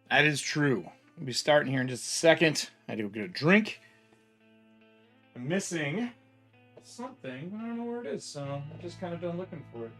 That is true. We'll be starting here in just a second. I do get a drink. I'm missing something, but I don't know where it is, so I've just kind of been looking for it.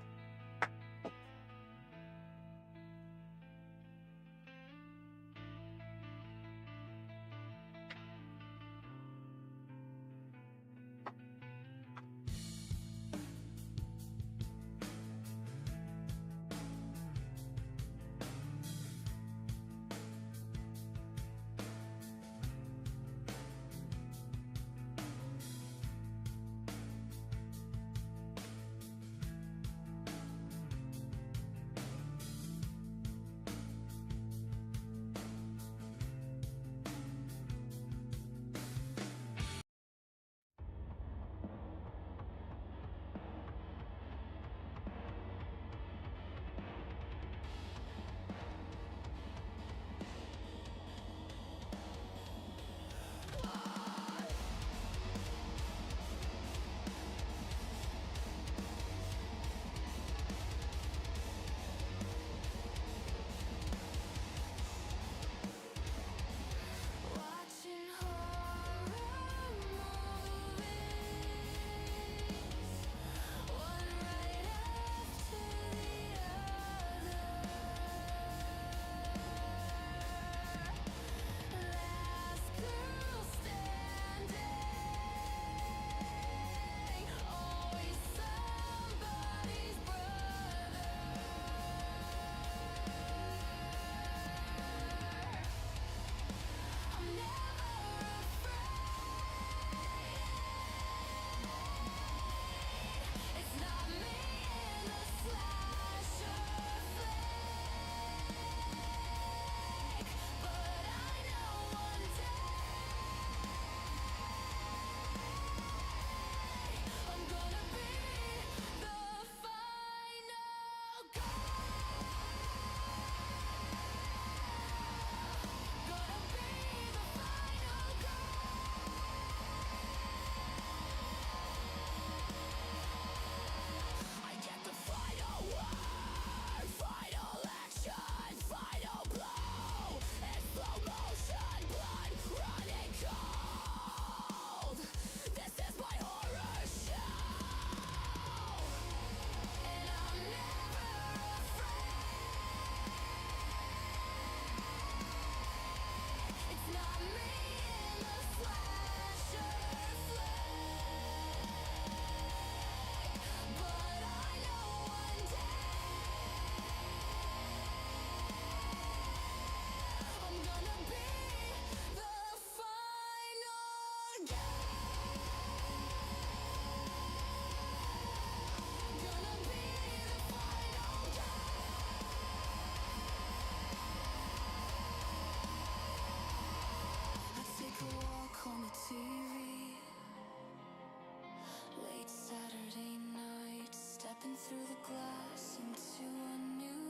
through the glass into a new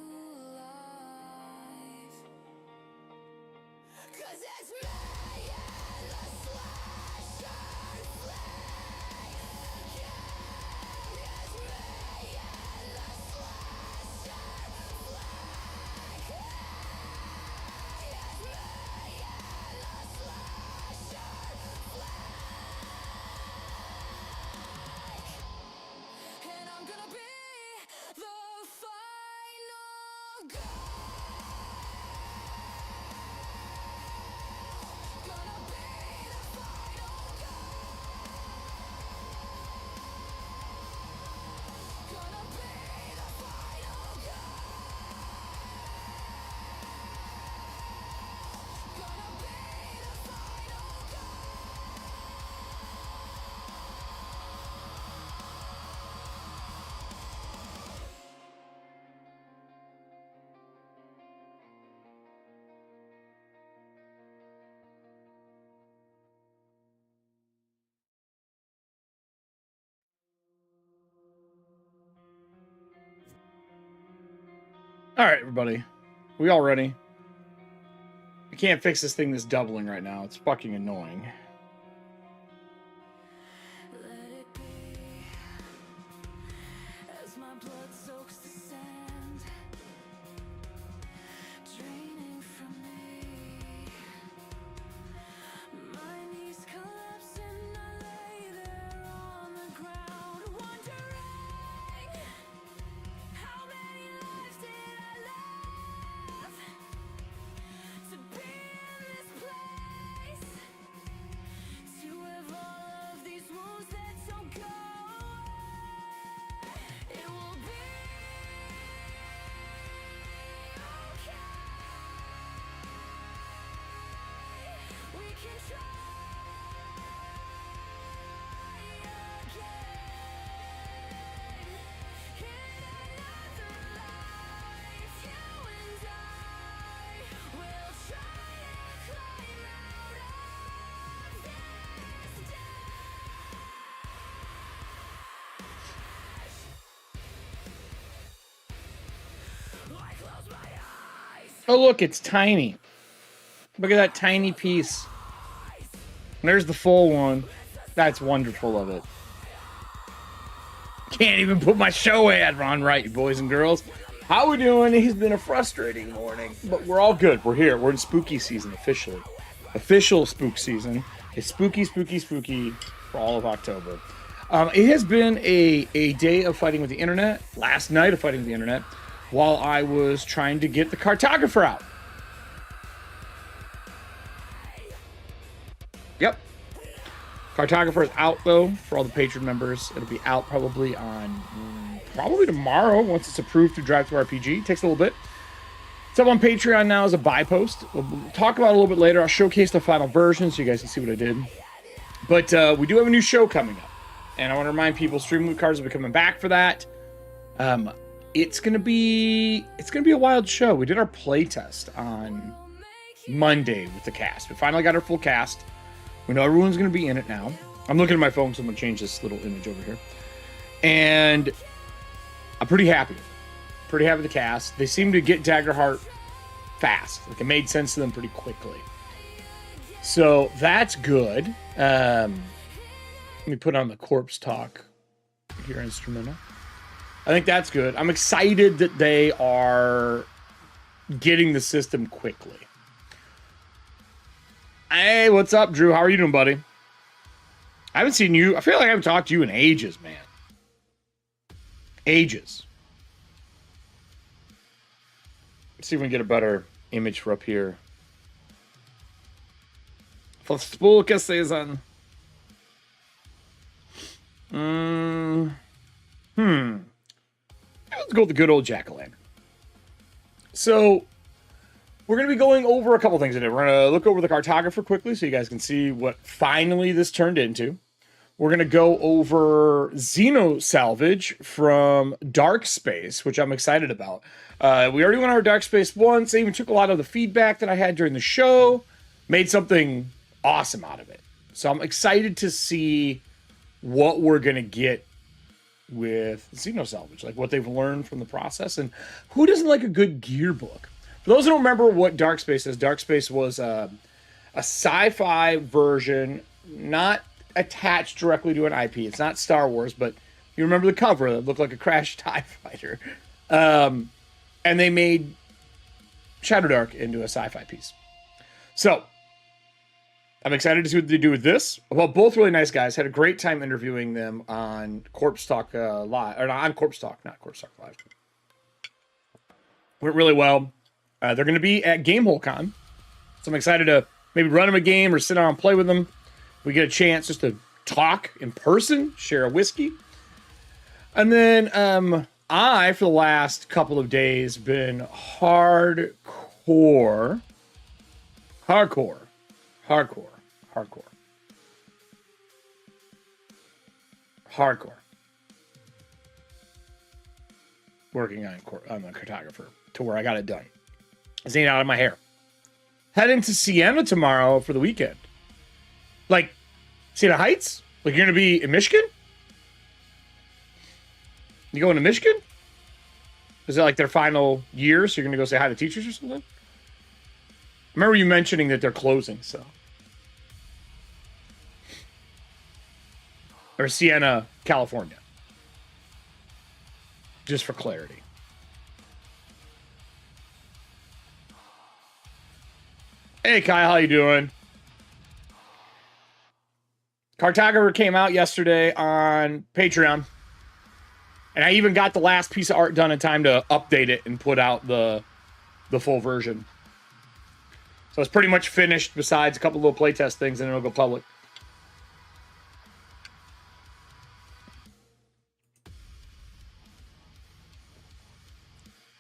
life. 'Cause it's me and the slasher flame. It's me and the slasher flame. It's me and the slasher flame. And I'm gonna be the final girl. Gonna be the final girl. Gonna be the final girl. Gonna be the final girl. All right, everybody. We all ready? I can't fix this thing that's doubling right now. It's fucking annoying. Let it be as my blood soaks the sand, draining from me. My knees collapse and I lay there on the ground, wondering how many lives did I live to be in this place, to have all of these wounds that don't go away. It will be okay. We can try again in another life. You and I will try to climb out of this dash. I close my eyes. Oh, look, it's tiny. Look at that tiny piece. There's the full one. That's wonderful of it. Can't even put my show ad on right, boys and girls. How we doing? It's been a frustrating morning, but we're all good. We're here. We're in spooky season officially. Official spook season. It's spooky, spooky, spooky for all of October. It has been a day of fighting with the internet. Last night of fighting with the internet while I was trying to get the cartographer out. Yep. Cartographer is out, though, for all the Patreon members. It'll be out probably on, probably tomorrow, once it's approved through Drive-Thru-RPG. Takes a little bit. It's up on Patreon now as a buy post. We'll talk about it a little bit later. I'll showcase the final version so you guys can see what I did. But we do have a new show coming up. And I want to remind people, Streamloot cards will be coming back for that. It's gonna be a wild show. We did our playtest on Monday with the cast. We finally got our full cast. We know everyone's going to be in it now. I'm looking at my phone, so I'm going to change this little image over here. And I'm pretty happy with it. Pretty happy with the cast. They seem to get Daggerheart fast. Like, it made sense to them pretty quickly. So, that's good. Let me put on the corpse talk here, instrumental. I think that's good. I'm excited that they are getting the system quickly. Hey, what's up, Drew? How are you doing, buddy? I haven't seen you. I feel like I haven't talked to you in ages, man. Ages. Let's see if we can get a better image for up here. For spooky season. Let's go with the good old jack-o'-lantern. So, we're going to be going over a couple things today. We're going to look over the cartographer quickly so you guys can see what finally this turned into. We're going to go over Xeno salvage from Darkspace, which I'm excited about. We already went over Darkspace once. I even took a lot of the feedback that I had during the show, made something awesome out of it. So I'm excited to see what we're going to get with Xenosalvage, like what they've learned from the process. And who doesn't like a good gear book? For those who don't remember what Darkspace is, Darkspace was a sci-fi version, not attached directly to an IP. It's not Star Wars, but you remember the cover that looked like a crashed TIE fighter. And they made Shadowdark into a sci-fi piece. So I'm excited to see what they do with this. Well, both really nice guys. Had a great time interviewing them on Corpse Talk Live, or not on Corpse Talk, not Corpse Talk Live. Went really well. They're going to be at Gamehole Con, so I'm excited to maybe run them a game or sit down and play with them. We get a chance just to talk in person, share a whiskey, and then I, for the last couple of days, been hardcore working on the cartographer to where I got it done. Zine out of my hair. Heading to Siena tomorrow for the weekend. Like, Siena Heights? Like, you're going to be in Michigan? You going to Michigan? Is it like their final year, so you're going to go say hi to teachers or something? I remember you mentioning that they're closing, so. Or Siena, California. Just for clarity. Hey, Kyle, how you doing? Cartographer came out yesterday on Patreon. And I even got the last piece of art done in time to update it and put out the full version. So it's pretty much finished besides a couple little playtest things, and then it'll go public.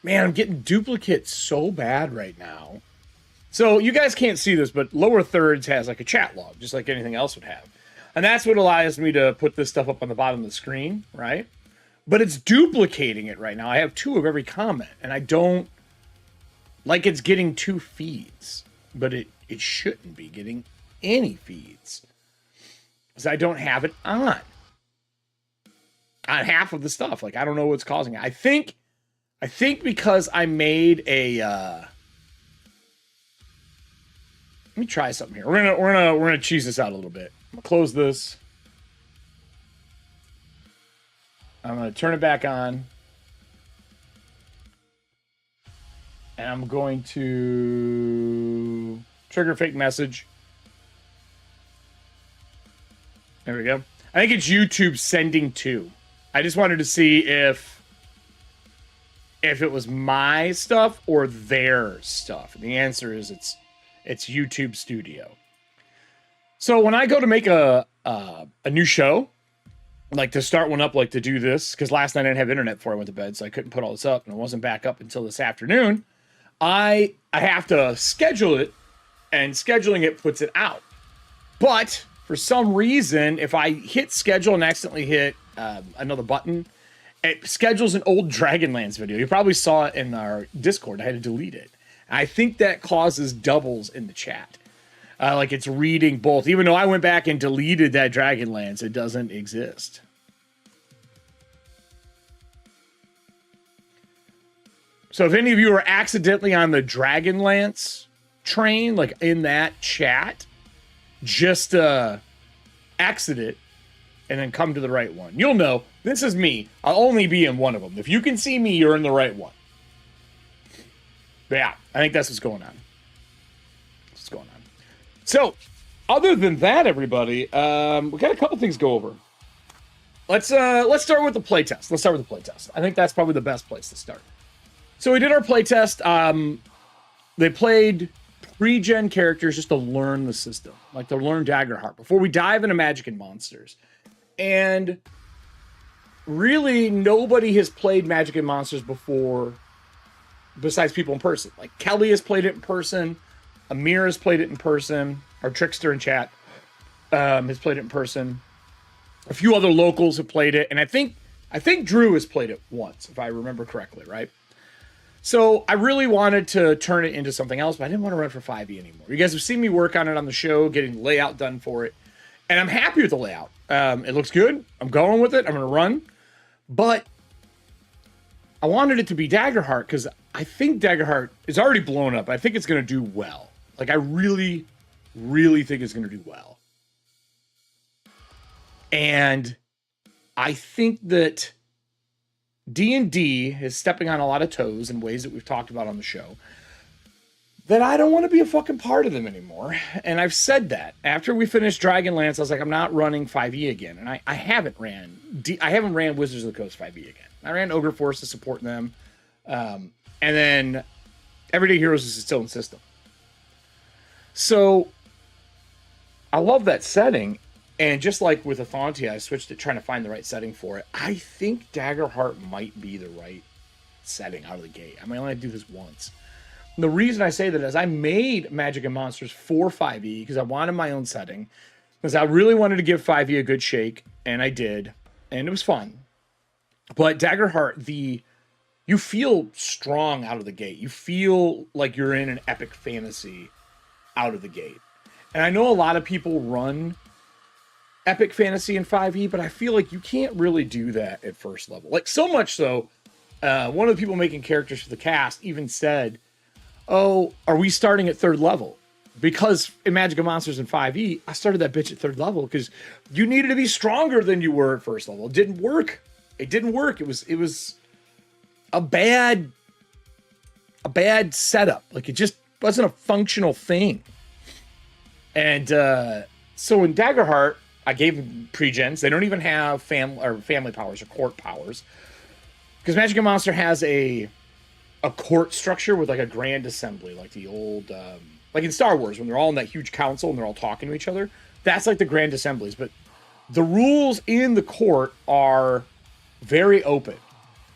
Man, I'm getting duplicates so bad right now. So you guys can't see this, but lower thirds has like a chat log, just like anything else would have. And that's what allows me to put this stuff up on the bottom of the screen, right? But it's duplicating it right now. I have 2 of every comment, and I don't like it's getting 2 feeds, but it shouldn't be getting any feeds because I don't have it on half of the stuff. Like, I don't know what's causing it. I think because I made a let me try something here. We're gonna cheese this out a little bit. I'm gonna close this. I'm gonna turn it back on. And I'm going to trigger fake message. There we go. I think it's YouTube sending to. I just wanted to see if it was my stuff or their stuff. And the answer is it's YouTube Studio. So when I go to make a new show, like to start one up, like to do this, because last night I didn't have internet before I went to bed, so I couldn't put all this up, and it wasn't back up until this afternoon. I have to schedule it, and scheduling it puts it out. But for some reason, if I hit schedule and accidentally hit another button, it schedules an old Dragonlance video. You probably saw it in our Discord. I had to delete it. I think that causes doubles in the chat. Like it's reading both. Even though I went back and deleted that Dragonlance, it doesn't exist. So if any of you are accidentally on the Dragonlance train, like in that chat, just exit it and then come to the right one. You'll know this is me. I'll only be in one of them. If you can see me, you're in the right one. But yeah, I think that's what's going on. That's what's going on. So, other than that, everybody, we got a couple things to go over. Let's start with the playtest. Let's start with the playtest. I think that's probably the best place to start. So we did our playtest. They played pre-gen characters just to learn the system, like to learn Daggerheart before we dive into Magic and Monsters. And really, nobody has played Magic and Monsters before, besides people in person. Like Kelly has played it in person. Amir has played it in person. Our Trickster in chat has played it in person. A few other locals have played it, and I think Drew has played it once, if I remember correctly, right? So I really wanted to turn it into something else, but I didn't want to run for 5e anymore. You guys have seen me work on it on the show, getting the layout done for it, and I'm happy with the layout. It looks good. I'm going with it. I'm going to run. But I wanted it to be Daggerheart because I think Daggerheart is already blown up. I think it's going to do well. Like, I really, really think it's going to do well. And I think that D&D is stepping on a lot of toes in ways that we've talked about on the show that I don't want to be a fucking part of them anymore. And I've said that. After we finished Dragonlance, I was like, I'm not running 5e again. And I haven't ran Wizards of the Coast 5e again. I ran Ogre Force to support them. And then Everyday Heroes is still in system. So I love that setting. And just like with Athontia, I switched it trying to find the right setting for it. I think Daggerheart might be the right setting out of the gate. I might only do this once. And the reason I say that is I made Magic and Monsters for 5e because I wanted my own setting. Because I really wanted to give 5e a good shake. And I did. And it was fun. But Daggerheart, you feel strong out of the gate. You feel like you're in an epic fantasy out of the gate. And I know a lot of people run epic fantasy in 5e, but I feel like you can't really do that at first level. Like, so much so, one of the people making characters for the cast even said, oh, are we starting at 3rd level? Because in Magic and Monsters in 5e, I started that bitch at 3rd level because you needed to be stronger than you were at first level. It didn't work. It didn't work. It was a bad setup. Like, it just wasn't a functional thing. And so in Daggerheart, I gave them pre-gens. They don't even have family powers or court powers. Because Magic and Monster has a court structure with like a grand assembly, like the old, like in Star Wars, when they're all in that huge council and they're all talking to each other. That's like the grand assemblies. But the rules in the court are very open.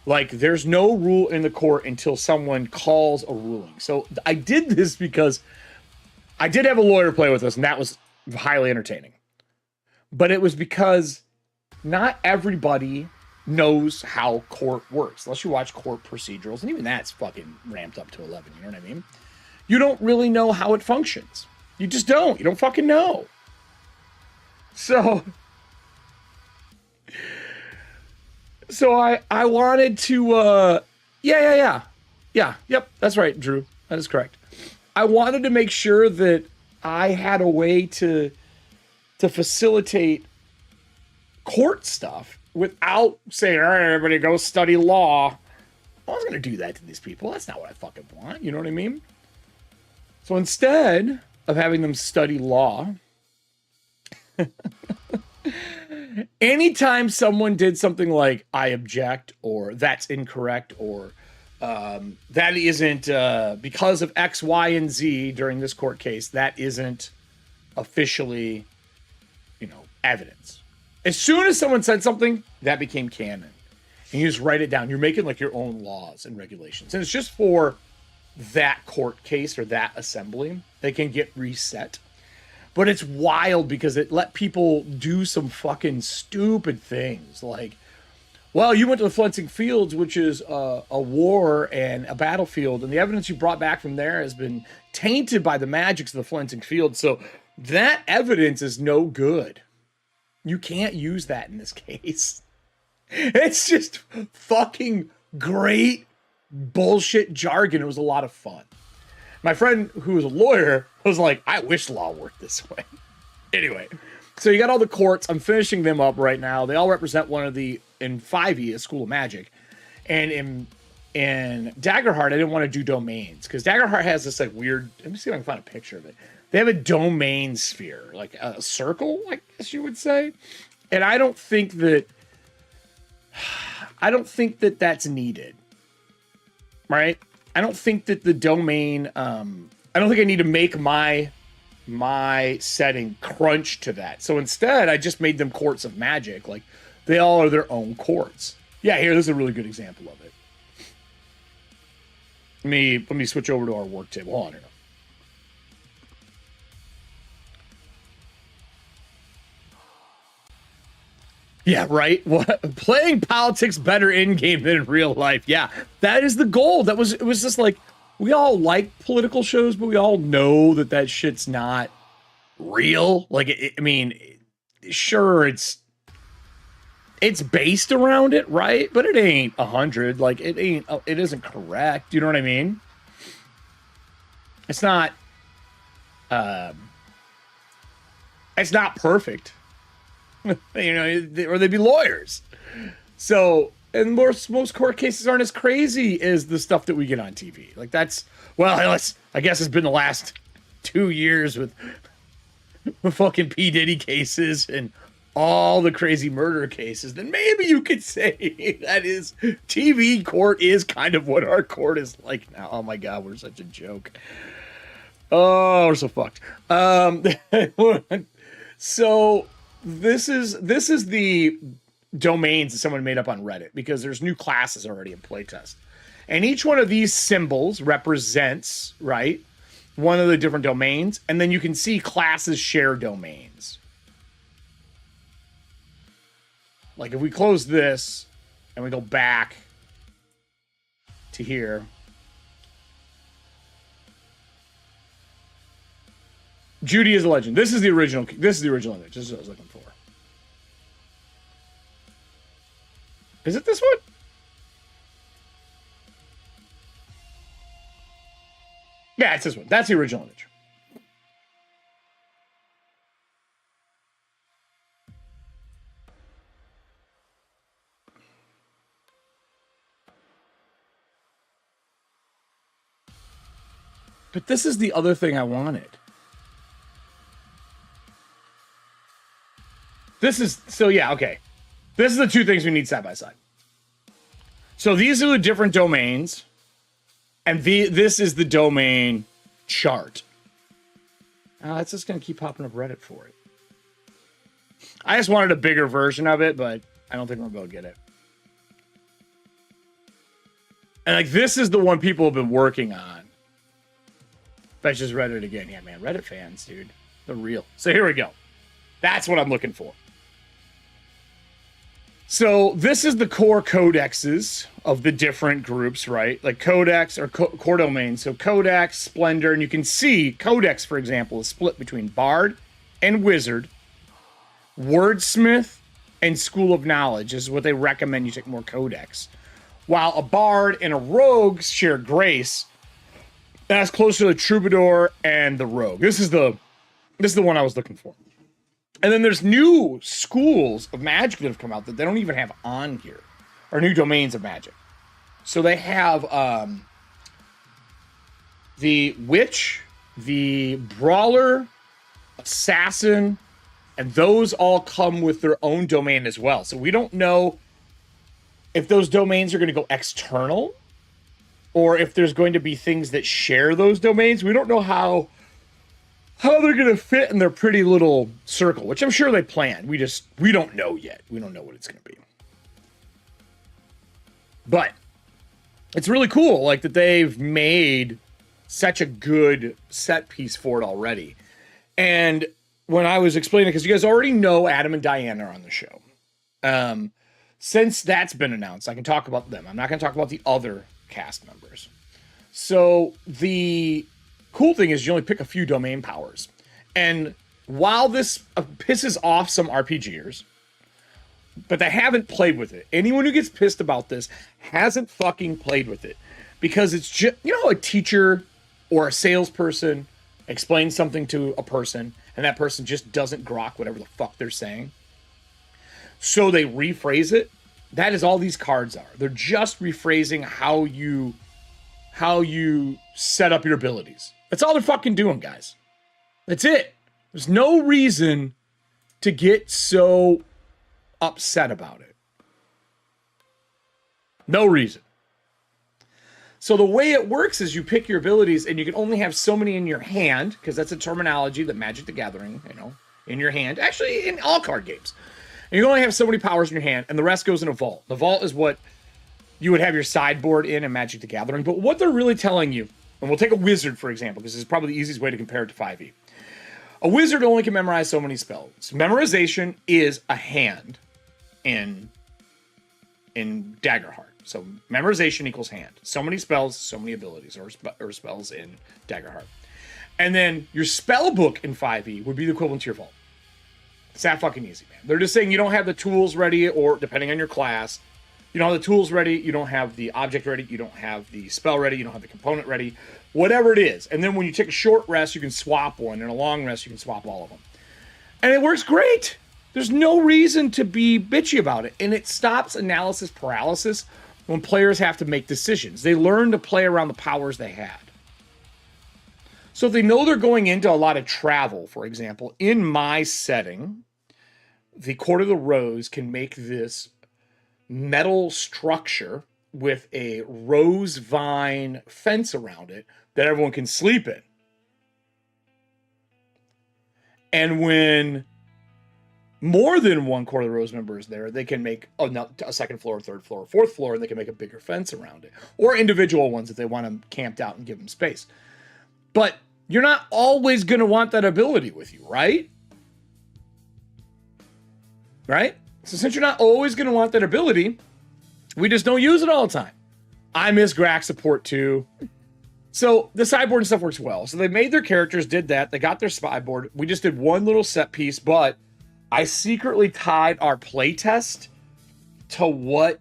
Like, there's no rule in the court until someone calls a ruling. So I did this because I did have a lawyer play with us, and that was highly entertaining. But it was because not everybody knows how court works, unless you watch court procedurals, and even that's fucking ramped up to 11, you know what I mean? You don't really know how it functions. You just don't. You don't fucking know. So I wanted to, yep, that's right, Drew. That is correct. I wanted to make sure that I had a way to facilitate court stuff without saying, all right, everybody go study law. I wasn't going to do that to these people. That's not what I fucking want. You know what I mean? So instead of having them study law, anytime someone did something like, I object, or that's incorrect, or that isn't, because of X, Y, and Z during this court case, that isn't officially, evidence. As soon as someone said something, that became canon. And you just write it down. You're making like your own laws and regulations. And it's just for that court case or that assembly. They can get reset. But it's wild because it let people do some fucking stupid things. Like, well, you went to the Flensing Fields, which is a war and a battlefield. And the evidence you brought back from there has been tainted by the magics of the Flensing Fields. So that evidence is no good. You can't use that in this case. It's just fucking great bullshit jargon. It was a lot of fun. My friend who was a lawyer was like, I wish law worked this way. Anyway, so you got all the courts. I'm finishing them up right now. They all represent one of the, in 5e, a School of Magic. And in Daggerheart, I didn't want to do domains because Daggerheart has this like weird, let me see if I can find a picture of it. They have a domain sphere, like a circle, I guess you would say. And I don't think that that's needed, right? I don't think that the domain, I don't think I need to make my setting crunch to that. So instead, I just made them courts of magic. Like, they all are their own courts. Yeah, here, this is a really good example of it. Let me switch over to our work table. Hold on here. Yeah, right. What, playing politics better in game than in real life. Yeah, that is the goal. It was just like, we all like political shows, but we all know that shit's not real. Like, I mean, sure, it's it's based around it, right? But it ain't 100. Like, it isn't correct. You know what I mean? It's not perfect. You know, or they'd be lawyers. So, and most court cases aren't as crazy as the stuff that we get on TV. Like, that's, well, I guess it's been the last 2 years with fucking P. Diddy cases and all the crazy murder cases. Then maybe you could say that is, TV court is kind of what our court is like now. Oh my God, we're such a joke. Oh, we're so fucked. So this is the domains that someone made up on Reddit, because there's new classes already in playtest. And each one of these symbols represents, right, one of the different domains. And then you can see classes share domains. Like if we close this and we go back to here. Judy is a legend. This is the original image. This is what I was looking for. Is it this one? Yeah, it's this one. That's the original image. But this is the other thing I wanted. This is, so yeah, okay. This is the two things we need side by side. So these are the different domains, and this is the domain chart. It's just going to keep popping up Reddit for it. I just wanted a bigger version of it, but I don't think we'll be able to get it. And like, this is the one people have been working on. I just read it again. Yeah, man, Reddit fans, dude. They're real. So here we go. That's what I'm looking for. So this is the core codexes of the different groups, right? Like codex or core domains. So codex, splendor, and you can see codex, for example, is split between bard and wizard, wordsmith, and school of knowledge is what they recommend you take more codex. While a bard and a rogue share grace, that's closer to the troubadour and the rogue. This is the one I was looking for. And then there's new schools of magic that have come out that they don't even have on here, or new domains of magic. So they have the witch, the brawler, assassin, and those all come with their own domain as well. So we don't know if those domains are going to go external or if there's going to be things that share those domains. We don't know how they're going to fit in their pretty little circle, which I'm sure they planned. We don't know yet. We don't know what it's going to be. But it's really cool, like, that they've made such a good set piece for it already. And when I was explaining, because you guys already know Adam and Diane are on the show. Since that's been announced, I can talk about them. I'm not going to talk about the other cast members. So the cool thing is you only pick a few domain powers. And while this pisses off some RPGers, but they haven't played with it. Anyone who gets pissed about this hasn't fucking played with it. Because it's just, you know, a teacher or a salesperson explains something to a person and that person just doesn't grok whatever the fuck they're saying. So they rephrase it. That is all these cards are. They're just rephrasing how you set up your abilities. That's all they're fucking doing, guys. That's it. There's no reason to get so upset about it. No reason. So the way it works is you pick your abilities and you can only have so many in your hand, because that's a terminology that Magic the Gathering, you know, in your hand. Actually, in all card games. And you only have so many powers in your hand, and the rest goes in a vault. The vault is what you would have your sideboard in Magic the Gathering. But what they're really telling you, and we'll take a wizard, for example, because this is probably the easiest way to compare it to 5e. A wizard only can memorize so many spells. Memorization is a hand in Daggerheart. So memorization equals hand. So many spells, so many abilities, or spells in Daggerheart. And then your spell book in 5e would be the equivalent to your vault. It's that fucking easy, man. They're just saying you don't have the tools ready, or depending on your class, you don't have the tools ready, you don't have the object ready, you don't have the spell ready, you don't have the component ready, whatever it is. And then when you take a short rest, you can swap one, and a long rest, you can swap all of them. And it works great. There's no reason to be bitchy about it. And it stops analysis paralysis when players have to make decisions. They learn to play around the powers they had. So if they know they're going into a lot of travel, for example, in my setting, the Court of the Rose can make this metal structure with a rose vine fence around it that everyone can sleep in. And when more than one Court of the Rose member is there, they can make a second floor, third floor, fourth floor, and they can make a bigger fence around it. Or individual ones if they want them camped out and give them space. But you're not always going to want that ability with you, right? Right? So since you're not always going to want that ability, we just don't use it all the time. I miss Grax support too. So the sideboard and stuff works well. So they made their characters, did that. They got their sideboard. We just did one little set piece, but I secretly tied our playtest to what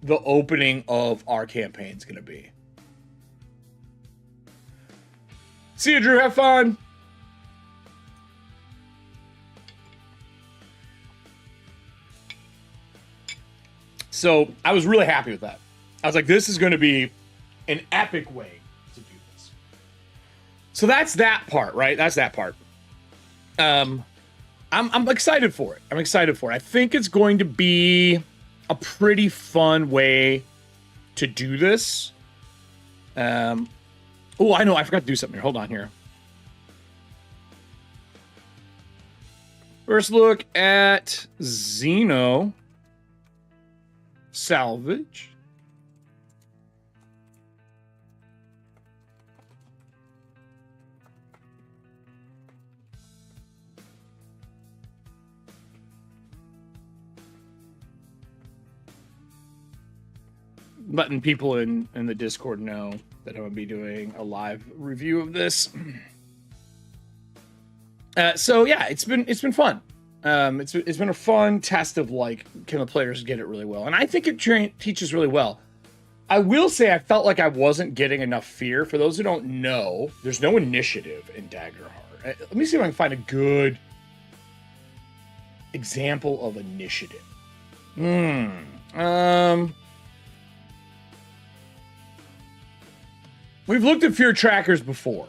the opening of our campaign is going to be. See you, Drew. Have fun. So I was really happy with that. I was like, this is going to be an epic way to do this. So that's that part, right? That's that part. I'm excited for it. I'm excited for it. I think it's going to be a pretty fun way to do this. Oh, I know. I forgot to do something here. Hold on here. First look at Xeno Salvage. Letting people in the Discord know that I'm gonna be doing a live review of this. So yeah, it's been fun. It's been a fun test of like, can the players get it really well? And I think it teaches really well. I will say I felt like I wasn't getting enough fear. For those who don't know, there's no initiative in Daggerheart. Let me see if I can find a good example of initiative. We've looked at fear trackers before.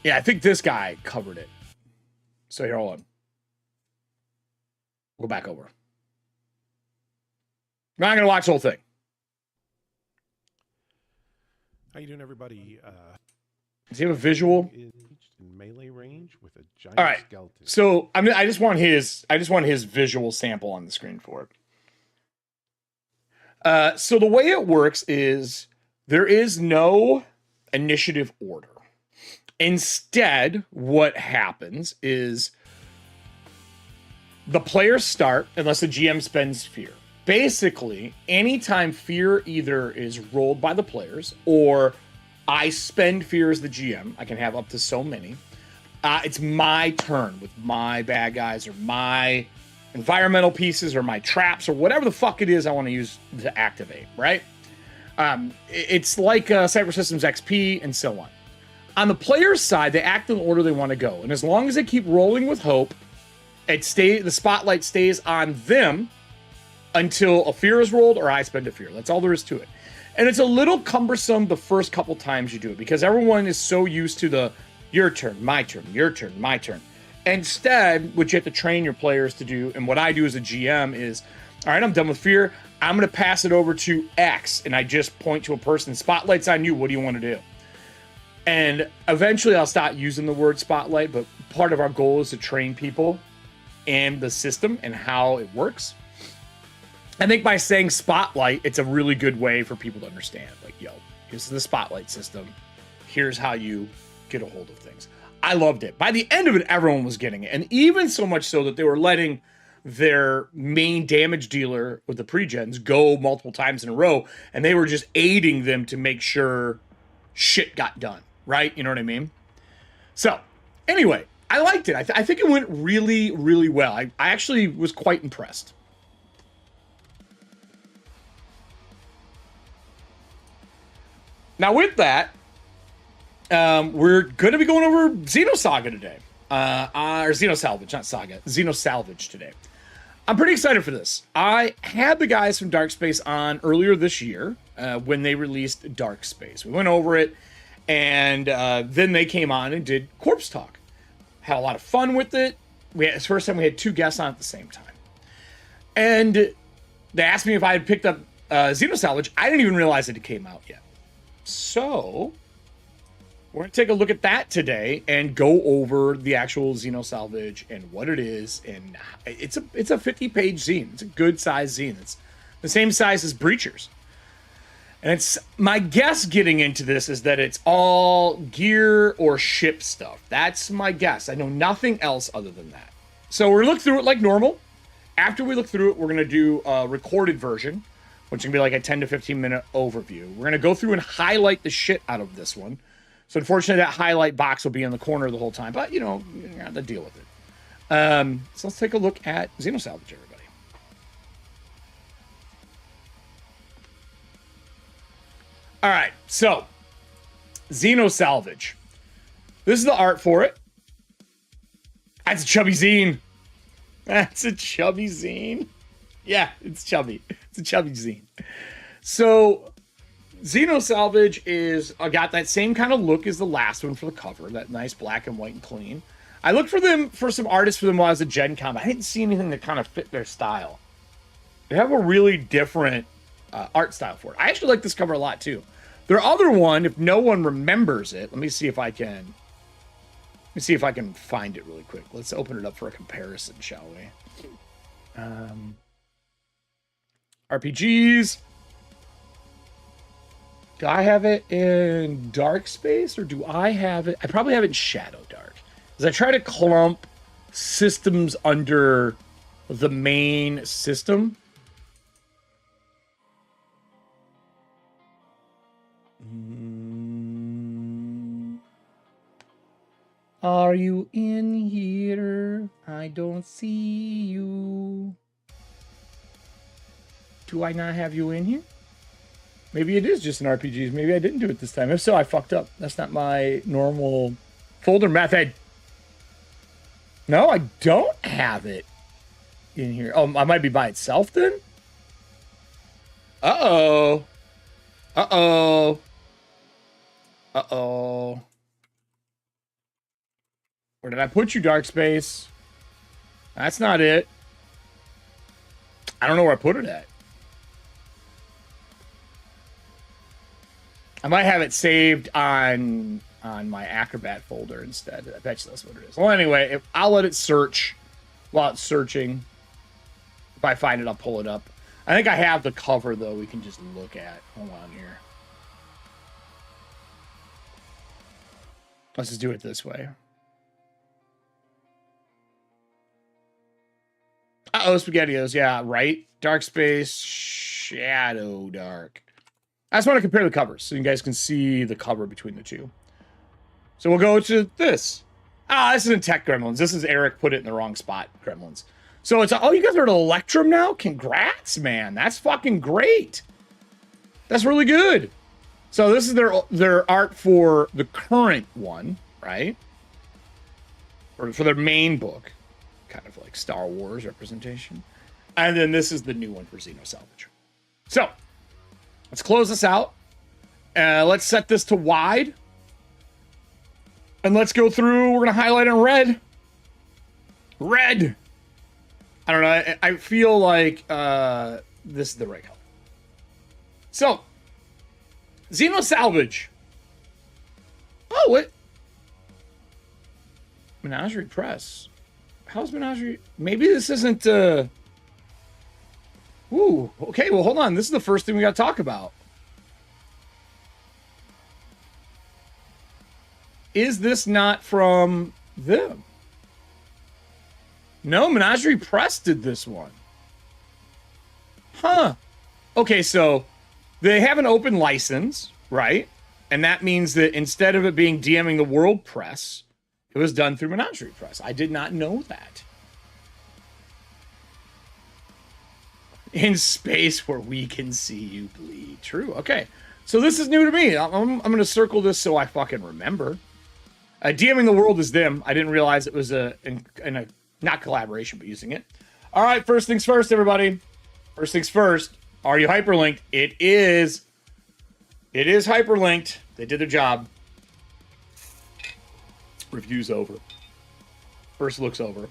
Yeah, I think this guy covered it. So here, hold on. Go back over. I'm not going to watch the whole thing. How you doing, everybody? Does he have a visual? In melee range with a giant All right. skeleton. So I just want his visual sample on the screen for it. So the way it works is there is no initiative order. Instead, what happens is the players start unless the GM spends fear. Basically, anytime fear either is rolled by the players or I spend fear as the GM, I can have up to so many. It's my turn with my bad guys or my environmental pieces or my traps or whatever the fuck it is I want to use to activate, right? It's like Cyber Systems XP and so on. On the player's side, they act in the order they want to go. And as long as they keep rolling with hope, the spotlight stays on them until a fear is rolled or I spend a fear. That's all there is to it. And it's a little cumbersome the first couple times you do it because everyone is so used to the your turn, my turn, your turn, my turn. Instead, what you have to train your players to do, and what I do as a GM is, all right, I'm done with fear. I'm going to pass it over to X, and I just point to a person. Spotlight's on you. What do you want to do? And eventually I'll stop using the word spotlight, but part of our goal is to train people and the system and how it works. I think by saying spotlight, it's a really good way for people to understand. Like, yo, this is the spotlight system. Here's how you get a hold of things. I loved it. By the end of it, everyone was getting it. And even so much so that they were letting their main damage dealer with the pre-gens go multiple times in a row. And they were just aiding them to make sure shit got done, right? You know what I mean? So, anyway, I liked it. I think it went really, really well. I actually was quite impressed. Now, with that, we're going to be going over Xenosaga today. Or Xenosalvage, not Saga. Xenosalvage today. I'm pretty excited for this. I had the guys from Darkspace on earlier this year when they released Darkspace. We went over it, and then they came on and did Corpse Talk. Had a lot of fun with it. It's the first time we had 2 guests on at the same time. And they asked me if I had picked up Xenosalvage. I didn't even realize it came out yet. So we're going to take a look at that today and go over the actual Xenosalvage and what it is. And it's a 50-page zine. It's a good size zine. It's the same size as Breachers. And it's my guess getting into this is that it's all gear or ship stuff. That's my guess. I know nothing else other than that. So we're going to look through it like normal. After we look through it, we're going to do a recorded version, which is going to be like a 10 to 15 minute overview. We're going to go through and highlight the shit out of this one. So unfortunately, that highlight box will be in the corner the whole time. But, you know, you have to deal with it. So let's take a look at Xenosalvage, everybody. All right, so Xenosalvage. This is the art for it. That's a chubby zine. That's a chubby zine. Yeah, it's chubby. It's a chubby zine. So Xenosalvage is got that same kind of look as the last one for the cover, that nice black and white and clean. I looked for some artists for them while I was at Gen Con. I didn't see anything that kind of fit their style. They have a really different art style for it. I actually like this cover a lot too. Their other one, if no one remembers it, let me see if I can find it really quick. Let's open it up for a comparison, shall we? RPGs. Do I have it in Darkspace, or do I have it? I probably have it in Shadowdark. As I try to clump systems under the main system. Are you in here? I don't see you. Do I not have you in here? Maybe it is just an RPGs. Maybe I didn't do it this time. If so, I fucked up. That's not my normal folder method. No, I don't have it in here. Oh, I might be by itself then? Uh-oh. Uh-oh. Uh-oh. Where did I put you, Darkspace? That's not it. I don't know where I put it at. I might have it saved on my Acrobat folder instead. I bet you that's what it is. Well, anyway, I'll let it search while it's searching. If I find it, I'll pull it up. I think I have the cover, though, we can just look at. Hold on here. Let's just do it this way. Uh-oh, SpaghettiOs. Yeah, right. Darkspace, Shadowdark. I just want to compare the covers so you guys can see the cover between the two. So we'll go to this. This isn't Tech Gremlins. This is Eric put it in the wrong spot, Gremlins. So it's, oh, you guys are at Electrum now? Congrats, man. That's fucking great. That's really good. So this is their art for the current one, right? Or for their main book. Kind of like Star Wars representation. And then this is the new one for Xenosalvage. So let's close this out. Let's set this to wide. And let's go through. We're going to highlight in red. Red. I don't know. I feel like this is the right color. So, Xenosalvage. Oh, what? Menagerie Press. How's Menagerie? Maybe this isn't... Ooh, okay, well, hold on. This is the first thing we got to talk about. Is this not from them? No, Menagerie Press did this one. Huh. Okay, so they have an open license, right? And that means that instead of it being DMing the World Press, it was done through Menagerie Press. I did not know that. In space where we can see you bleed. True. Okay. So this is new to me. I'm going to circle this so I fucking remember. DMing the World is them. I didn't realize it was in a not collaboration, but using it. All right. First things first, everybody. First things first. Are you hyperlinked? It is. It is hyperlinked. They did their job. Review's over. First look's over.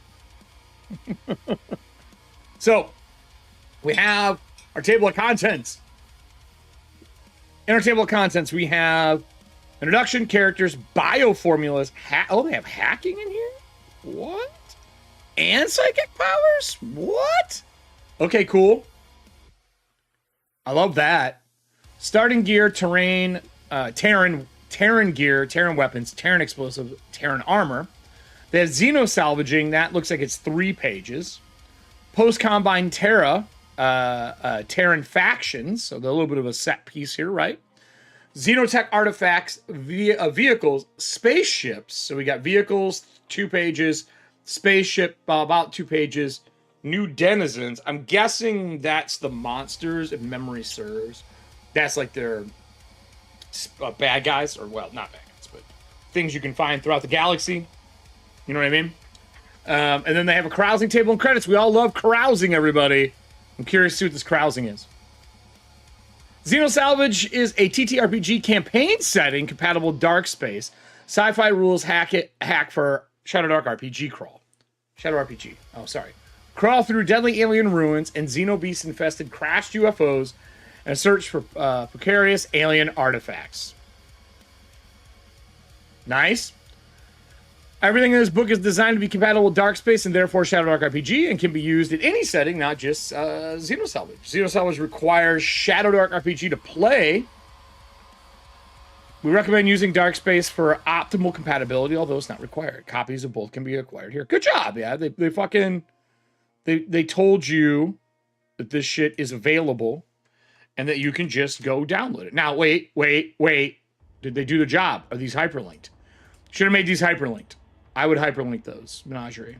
So, we have our table of contents. In our table of contents, we have introduction, characters, bio formulas. Oh, they have hacking in here? What? And psychic powers? What? Okay, cool. I love that. Starting gear, terrain, Terran gear, Terran weapons, Terran explosive, Terran armor. They have Xeno salvaging. That looks like it's 3 pages. Post-Combine Terra, Terran factions. So they're a little bit of a set piece here, right? Xenotech artifacts, vehicles, spaceships. So we got vehicles, 2 pages. Spaceship, about 2 pages. New denizens. I'm guessing that's the monsters, if memory serves. That's like their bad guys, or well, not bad guys, but things you can find throughout the galaxy. You know what I mean? And then they have a carousing table and credits. We all love carousing, everybody. I'm curious to see what this carousing is. Xeno Salvage is a TTRPG campaign setting compatible with Darkspace. Sci-fi rules hack for Shadowdark RPG crawl. Shadow RPG. Oh, sorry. Crawl through deadly alien ruins and xenobeast-infested crashed UFOs and search for precarious alien artifacts. Nice. Everything in this book is designed to be compatible with Darkspace and therefore Shadowdark RPG and can be used in any setting, not just Xenosalvage. Xenosalvage requires Shadowdark RPG to play. We recommend using Darkspace for optimal compatibility, although it's not required. Copies of both can be acquired here. Good job, yeah. They told you that this shit is available and that you can just go download it. Now, wait. Did they do the job? Are these hyperlinked? Should have made these hyperlinked. I would hyperlink those. Menagerie.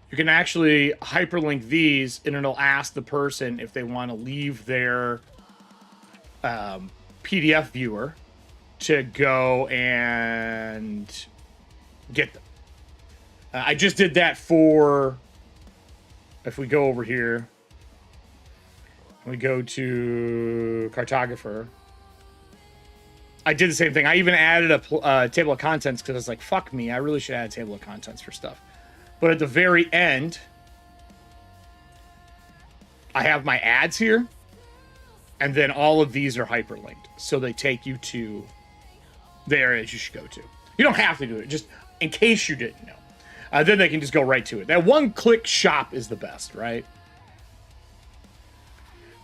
You can actually hyperlink these, and it'll ask the person if they want to leave their PDF viewer to go and get them. I just did that for, if we go over here, we go to Cartographer. I did the same thing. I even added a table of contents because I was like, fuck me, I really should add a table of contents for stuff. But at the very end, I have my ads here, and then all of these are hyperlinked. So they take you to the areas you should go to. You don't have to do it, just in case you didn't know. Then they can just go right to it. That one-click shop is the best, right?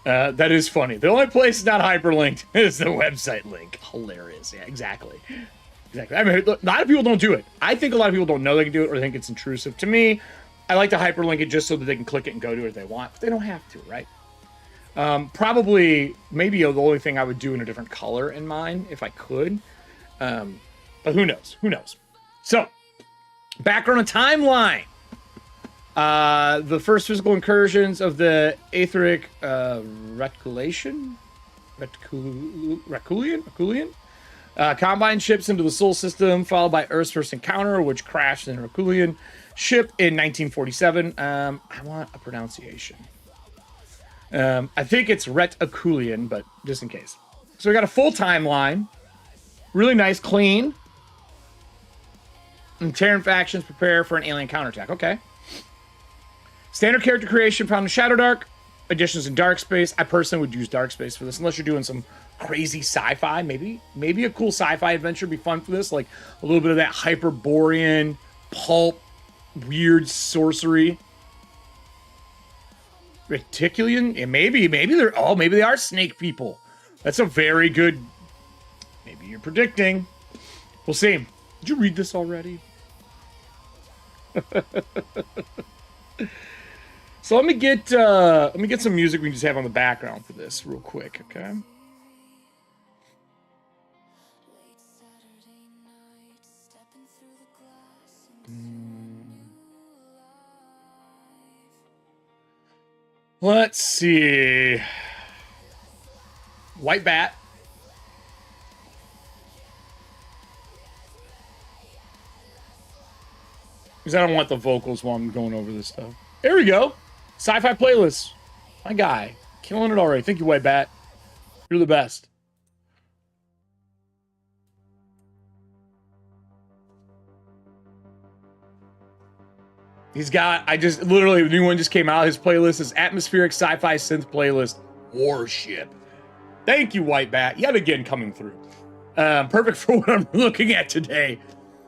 That is funny. The only place not hyperlinked is the website link. Hilarious. Yeah, exactly. I mean, a lot of people don't do it. I think a lot of people don't know they can do it or think it's intrusive. To me, I like to hyperlink it just so that they can click it and go to it if they want. But they don't have to, right? Probably, maybe the only thing I would do in a different color in mine if I could. But who knows? Who knows? So, background and timeline. The first physical incursions of the Aetheric Reticulian? Combine ships into the Sol system, followed by Earth's first encounter, which crashed in a Reticulian ship in 1947. I want a pronunciation. I think it's Reticulian, but just in case. So we got a full timeline. Really nice, clean. And Terran factions prepare for an alien counterattack. Okay. Standard character creation found in Shadowdark. Additions in Darkspace. I personally would use Darkspace for this, unless you're doing some crazy sci-fi. Maybe a cool sci-fi adventure would be fun for this, like a little bit of that Hyperborean pulp, weird sorcery. Reticulian? Yeah, maybe they are snake people. That's a very good. Maybe you're predicting. We'll see. Did you read this already? So let me get some music we can just have on the background for this real quick, okay? Let's see. White Bat. Because I don't want the vocals while I'm going over this stuff. There we go. Sci-fi playlist. My guy. Killing it already. Thank you, White Bat. You're the best. He's got, I just, literally, the new one just came out. His playlist is Atmospheric Sci-Fi Synth Playlist Warship. Thank you, White Bat. Yet again coming through. Perfect for what I'm looking at today.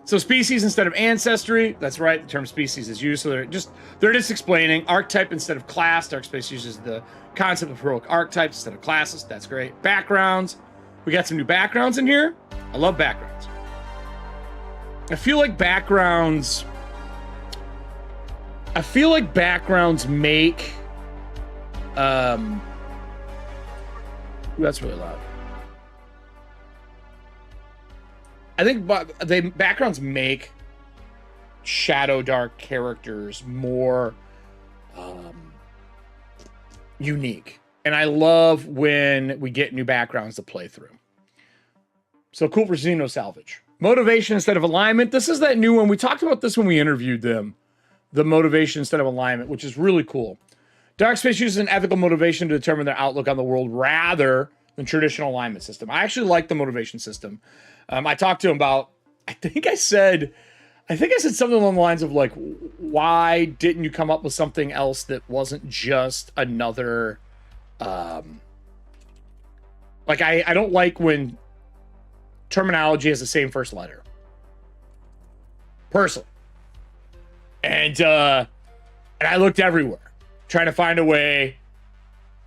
So species instead of ancestry. That's right, the term species is used. So they're just explaining. Archetype instead of class. Darkspace uses the concept of heroic archetypes instead of classes. That's great. Backgrounds. We got some new backgrounds in here. I love backgrounds. I feel like backgrounds make ooh, that's really loud. I think backgrounds make Shadowdark characters more unique. And I love when we get new backgrounds to play through. So cool for Xeno Salvage. Motivation instead of alignment. This is that new one. We talked about this when we interviewed them. The motivation instead of alignment, which is really cool. Darkspace uses an ethical motivation to determine their outlook on the world rather than traditional alignment system. I actually like the motivation system. I talked to him about, I think I said something along the lines of like, why didn't you come up with something else that wasn't just another, like I don't like when terminology has the same first letter. Personally. And I looked everywhere, trying to find a way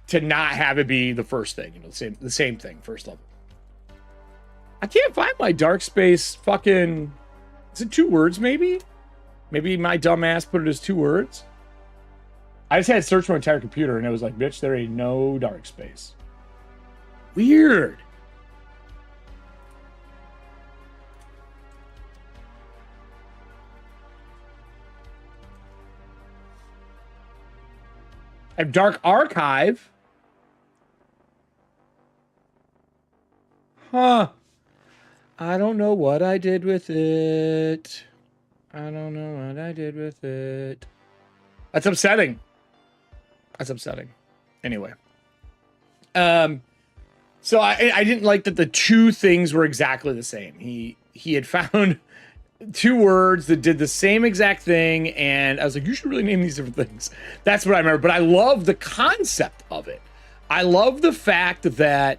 to not have it be the first thing, you know, the same thing, first level. I can't find my Darkspace fucking, is it 2 words maybe? Maybe my dumb ass put it as 2 words. I just had to search my entire computer and it was like, bitch, there ain't no Darkspace. Weird. I have Dark Archive. Huh. I don't know what I did with it. I don't know what I did with it. That's upsetting. That's upsetting. Anyway. So I didn't like that the 2 things were exactly the same. He had found 2 words that did the same exact thing, and I was like, you should really name these different things. That's what I remember. But I love the concept of it. I love the fact that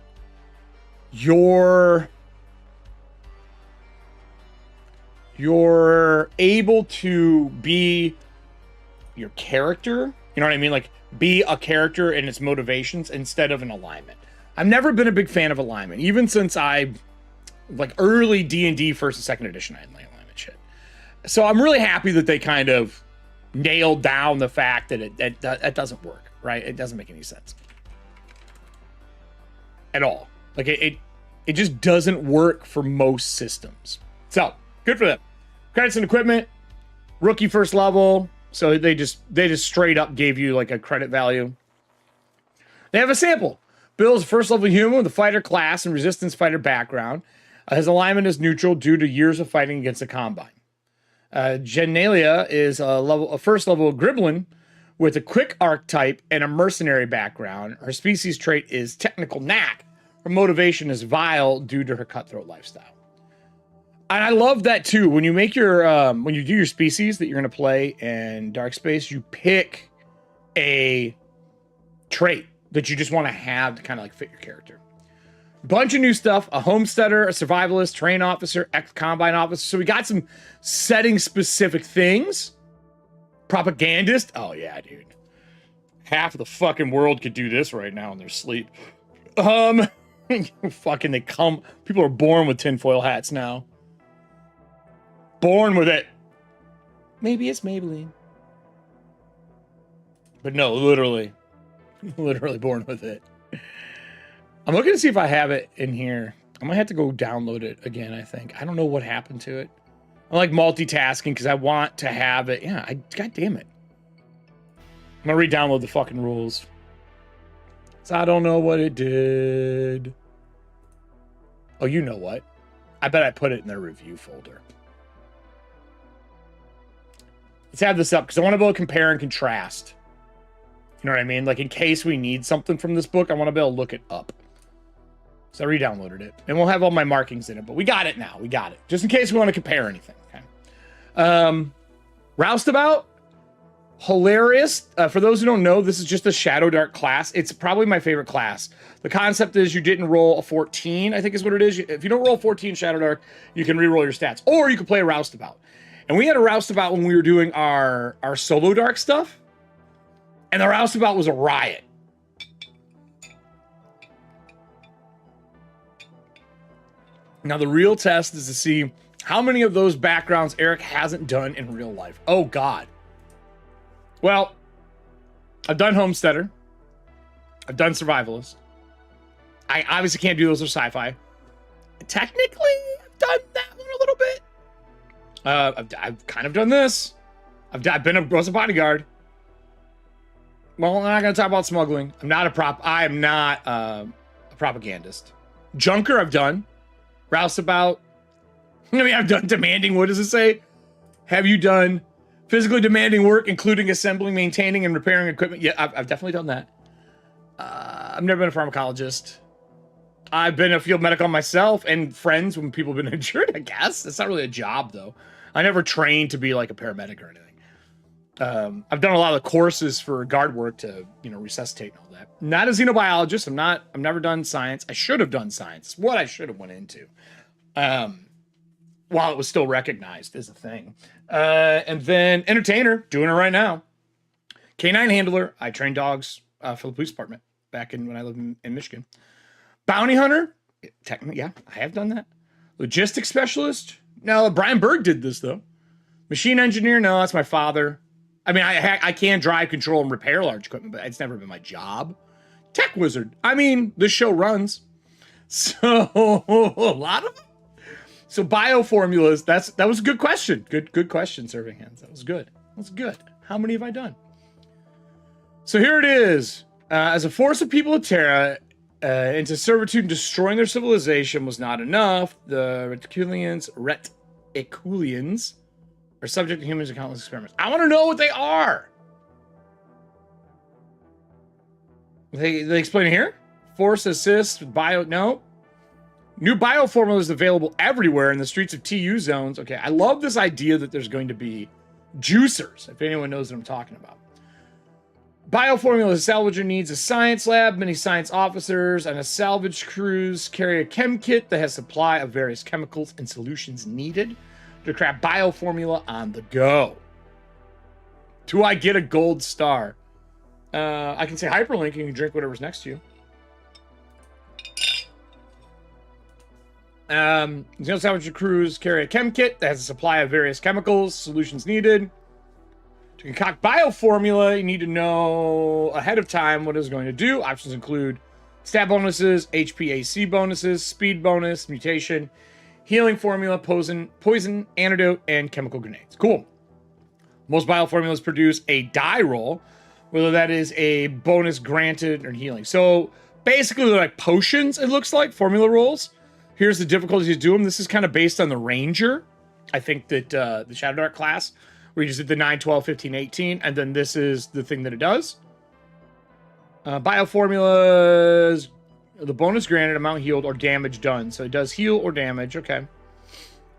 you're able to be your character. You know what I mean? Like, be a character and its motivations instead of an alignment. I've never been a big fan of alignment. Even since like, early D&D 1st and 2nd edition, I didn't like alignment shit. So I'm really happy that they kind of nailed down the fact that it doesn't work, right? It doesn't make any sense. At all. Like, it just doesn't work for most systems. So, good for them. Credits and equipment, rookie first level. So they just straight up gave you like a credit value. They have a sample. Bill is a first level human with a fighter class and resistance fighter background. His alignment is neutral due to years of fighting against the Combine. Genalia is a first level Gremlin with a quick archetype and a mercenary background. Her species trait is technical knack. Her motivation is vile due to her cutthroat lifestyle. And I love that too. When you make your when you do your species that you're going to play in Darkspace, you pick a trait that you just want to have to kind of like fit your character. Bunch of new stuff: a homesteader, a survivalist, terrain officer, ex-combine officer. So we got some setting specific things. Propagandist. Oh yeah, dude. Half of the fucking world could do this right now in their sleep. Fucking people are born with tinfoil hats now. Born with it. Maybe it's Maybelline. But no, literally born with it. I'm looking to see if I have it in here. I might have to go download it again, I think. I don't know what happened to it. I like multitasking because I want to have it. Yeah, God damn it. I'm gonna re-download the fucking rules. So I don't know what it did. Oh, you know what? I bet I put it in their review folder. Let's have this up because I want to be able to compare and contrast. You know what I mean? Like in case we need something from this book, I want to be able to look it up. So I re-downloaded it. And we'll have all my markings in it. But we got it now. We got it. Just in case we want to compare anything. Okay. Roustabout. Hilarious. For those who don't know, this is just a Shadowdark class. It's probably my favorite class. The concept is you didn't roll a 14, I think is what it is. If you don't roll a 14 Shadowdark, you can re-roll your stats. Or you can play a Roustabout. And we had a Roustabout when we were doing our solo dark stuff. And the Roustabout was a riot. Now, the real test is to see how many of those backgrounds Eric hasn't done in real life. Oh, God. Well, I've done Homesteader. I've done Survivalist. I obviously can't do those or sci-fi. Technically, I've done that one a little bit. I've kind of done this. I've been a bodyguard. Well, I'm not going to talk about smuggling. I am not a propagandist. Junker, I've done. Roustabout. I mean, I've done demanding. What does it say? Have you done physically demanding work, including assembling, maintaining, and repairing equipment? Yeah, I've definitely done that. I've never been a pharmacologist. I've been a field medic on myself and friends when people have been injured, I guess. It's not really a job, though. I never trained to be like a paramedic or anything. I've done a lot of the courses for guard work to, resuscitate and all that. Not a xenobiologist. I've never done science. I should have done science. It's what I should have went into. While it was still recognized as a thing. And then entertainer, doing it right now. Canine handler. I train dogs for the police department back when I lived in Michigan. Bounty hunter. Technically, yeah, I have done that. Logistics specialist. No, Brian Berg did this, though. Machine engineer. No, that's my father. I mean, I can drive, control, and repair large equipment, but it's never been my job. Tech wizard. I mean, this show runs. So, a lot of them. So, bioformulas, that was a good question. Good question, Serving Hands. That was good. That was good. How many have I done? So, here it is. As a force of people of Terra, into servitude and destroying their civilization was not enough. The Reticulians are subject to humans and countless experiments. I want to know what they are. They explain it here. Force assist, bio, no. New bioformulas available everywhere in the streets of TU zones. Okay, I love this idea that there's going to be juicers, if anyone knows what I'm talking about. Bioformula salvager needs a science lab, many science officers, and a salvage crews carry a chem kit that has supply of various chemicals and solutions needed to craft bioformula on the go. Do I get a gold star? I can say hyperlink and you can drink whatever's next to you. Salvage crews carry a chem kit that has a supply of various chemicals, solutions needed. To concoct bioformula, you need to know ahead of time what it's going to do. Options include stat bonuses, HPAC bonuses, speed bonus, mutation, healing formula, poison, antidote, and chemical grenades. Cool. Most bioformulas produce a die roll, whether that is a bonus granted or healing. So basically, they're like potions, it looks like, formula rolls. Here's the difficulty to do them. This is kind of based on the Ranger. I think that the Shadowdark class, where you just did the 9, 12, 15, 18, and then this is the thing that it does. Bioformulas, the bonus granted, amount healed, or damage done. So it does heal or damage. Okay.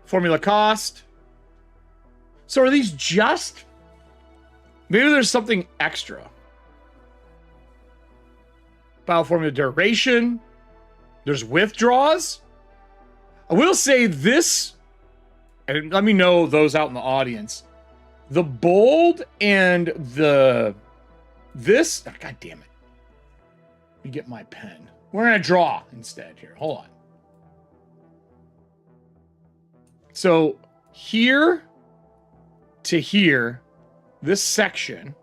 Formula cost. So are these just... Maybe there's something extra. Bioformula duration. There's withdraws. I will say this, and let me know those out in the audience. The bold and this, oh, God damn it. Let me get my pen. We're going to draw instead here. Hold on. So here to here, this section,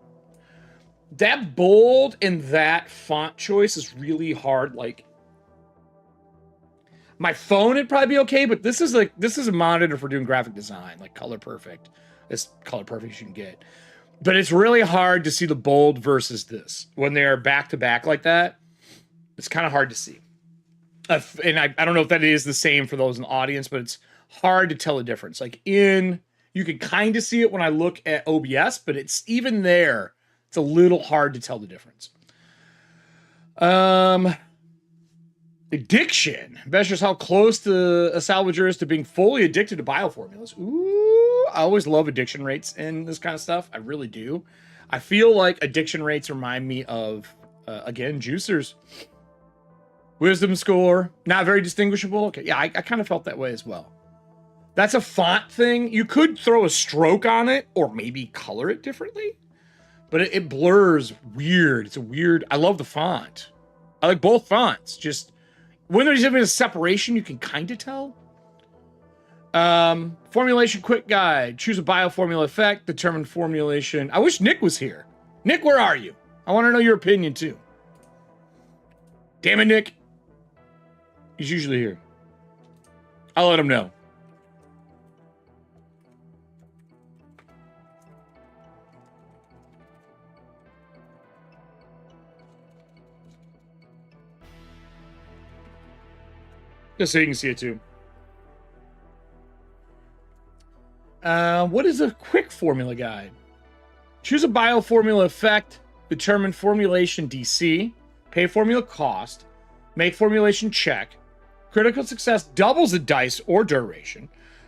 that bold and that font choice is really hard. Like, My phone, it'd probably be okay, but this is a monitor for doing graphic design, like color perfect. As color perfect as you can get. But it's really hard to see the bold versus this. When they're back to back like that, it's kind of hard to see. And I don't know if that is the same for those in the audience, but it's hard to tell the difference. Like you can kind of see it when I look at OBS, but it's even there. It's a little hard to tell the difference. Addiction. Measures how close a salvager is to being fully addicted to bioformulas. Ooh, I always love addiction rates in this kind of stuff. I really do. I feel like addiction rates remind me of, again, juicers. Wisdom score, not very distinguishable. Okay, yeah, I kind of felt that way as well. That's a font thing. You could throw a stroke on it or maybe color it differently, but it blurs weird. It's a weird, I love the font. I like both fonts. Just when there's even a separation, you can kind of tell. Formulation quick guide. Choose a bioformula effect. Determine formulation. I wish Nick was here. Nick, where are you? I want to know your opinion too. Damn it, Nick. He's usually here. I'll let him know. Just so you can see it too. What is a quick formula guide? Choose a bioformula effect, determine formulation DC, pay formula cost, make formulation check. Critical success doubles the dice or duration.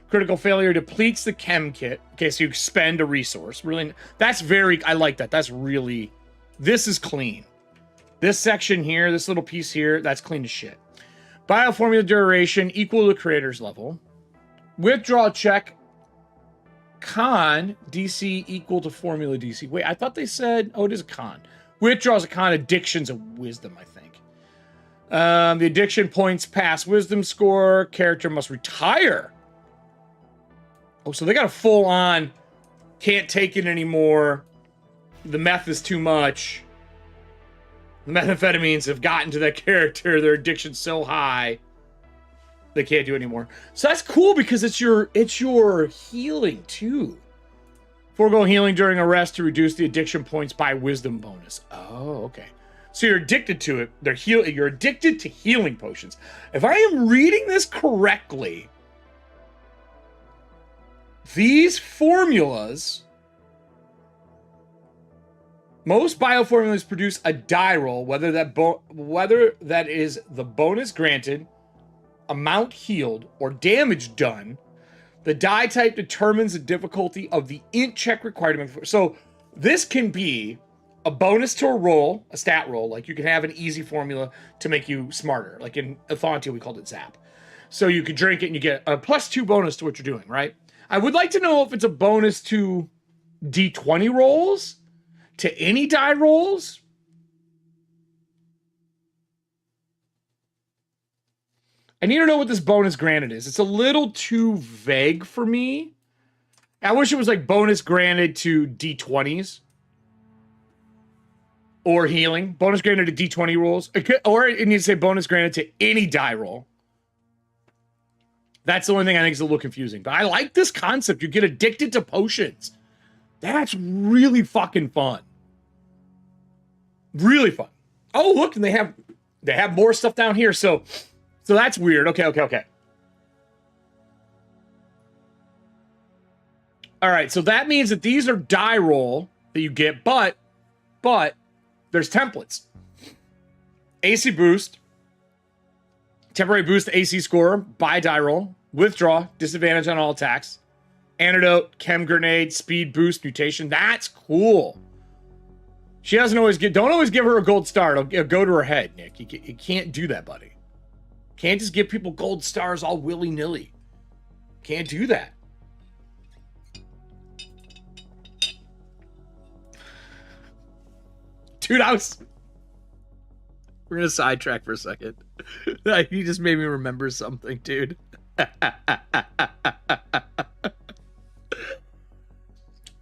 Critical failure depletes the chem kit. Okay, so you expend a resource. Really, that's very, I like that. That's really, this is clean. This section here, this little piece here, that's clean as shit. Bioformula duration equal to the creator's level. Withdraw check. Con DC equal to formula DC. Wait, I thought they said, oh, it is a con. Withdraw is a con. Addiction's a wisdom, I think. The addiction points past wisdom score. Character must retire. Oh, so they got a full on, can't take it anymore. The meth is too much. The methamphetamines have gotten to that character. Their addiction's so high, they can't do it anymore. So that's cool because it's your healing too. Forego healing during a rest to reduce the addiction points by wisdom bonus. Oh, okay. So you're addicted to it. You're addicted to healing potions. If I am reading this correctly, these formulas, most bioformulas produce a die roll, whether that is the bonus granted, amount healed, or damage done. The die type determines the difficulty of the int check required. So this can be a bonus to a roll, a stat roll. Like you can have an easy formula to make you smarter. Like in Athontia, we called it Zap. So you could drink it and you get a +2 bonus to what you're doing, right? I would like to know if it's a bonus to D20 rolls, to any die rolls. I need to know what this bonus granted is. It's a little too vague for me. I wish it was like bonus granted to D20s. Or healing. Bonus granted to D20 rolls. Or it needs to say bonus granted to any die roll. That's the only thing I think is a little confusing. But I like this concept. You get addicted to potions. That's really fucking fun. Really fun. Oh, look, and they have more stuff down here. So that's weird. Okay. All right, so that means that these are die roll that you get, but there's templates. AC boost, temporary boost to AC score by die roll, withdraw, disadvantage on all attacks, antidote, chem grenade, speed boost, mutation. That's cool. She don't always give her a gold star. It'll go to her head, Nick. You can't do that, buddy. Can't just give people gold stars all willy-nilly. Can't do that. Dude, we're gonna sidetrack for a second. You just made me remember something, dude.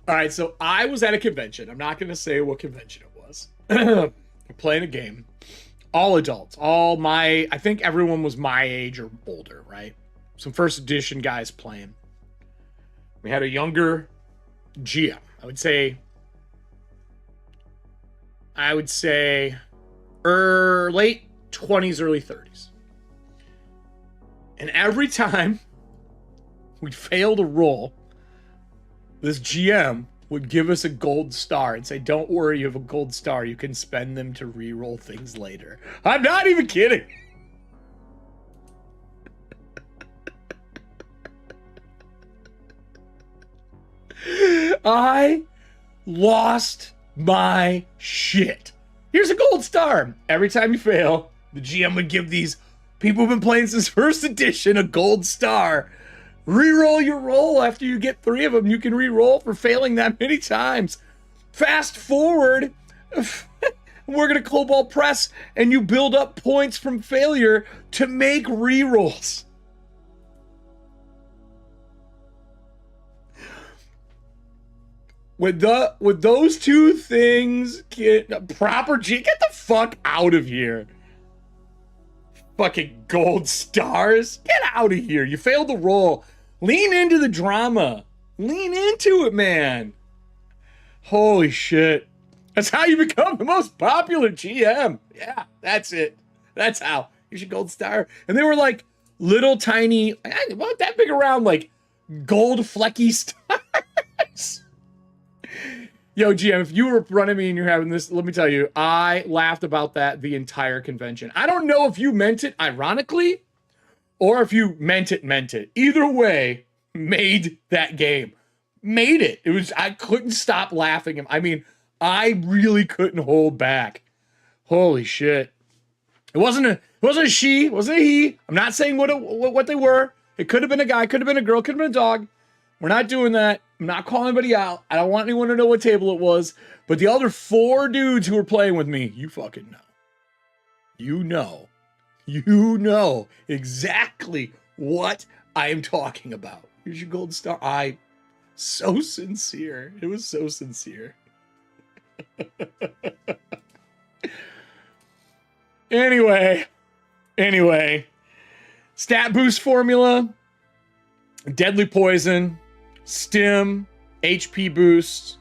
All right, so I was at a convention. I'm not gonna say what convention it was. We're playing a game. All adults. I think everyone was my age or older, right? Some first edition guys playing. We had a younger GM. I would say late 20s, early 30s. And every time we'd fail to roll, this GM would give us a gold star and say, don't worry, you have a gold star. You can spend them to re-roll things later. I'm not even kidding. I lost my shit. Here's a gold star. Every time you fail, the GM would give these people who've been playing since first edition a gold star. Reroll your roll after you get 3 of them. You can re-roll for failing that many times. Fast forward, we're going to Cobalt Press, and you build up points from failure to make re-rolls. With those two things, proper G, get the fuck out of here. Fucking gold stars. Get out of here. You failed the roll. Lean into the drama. Lean into it, man. Holy shit. That's how you become the most popular GM. Yeah, that's it. That's how. Here's your gold star. And they were like little tiny, about that big around, like gold flecky stars. Yo, GM, if you were running me and you're having this, let me tell you, I laughed about that the entire convention. I don't know if you meant it ironically or if you meant it. Either way, made that game. Made it. I couldn't stop laughing. I mean, I really couldn't hold back. Holy shit. It wasn't a she, it wasn't a he. I'm not saying what they were. It could have been a guy, could have been a girl, could have been a dog. We're not doing that. I'm not calling anybody out. I don't want anyone to know what table it was. But the other 4 dudes who were playing with me, you fucking know. You know exactly what I am talking about. Here's your gold star. So sincere. It was so sincere. Anyway. Stat boost formula. Deadly poison. Stim, HP boost,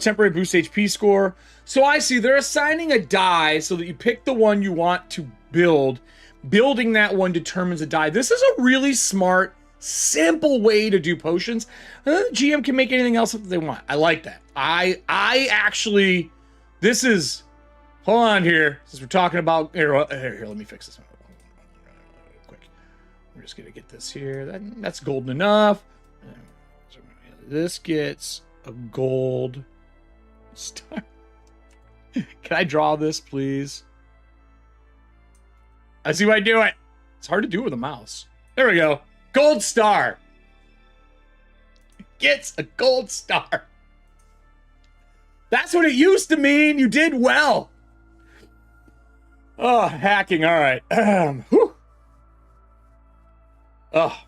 temporary boost HP score. So I see they're assigning a die so that you pick the one you want to build. Building that one determines a die. This is a really smart, simple way to do potions. The GM can make anything else that they want. I like that. I actually, this is, hold on here, since we're talking about, here, let me fix this one quick. We're just gonna get this here. That's golden enough. This gets a gold star. Can I draw this, please? I see why I do it. It's hard to do with a mouse. There we go. Gold star. Gets a gold star. That's what it used to mean. You did well. Oh, hacking. All right. Whew. Oh,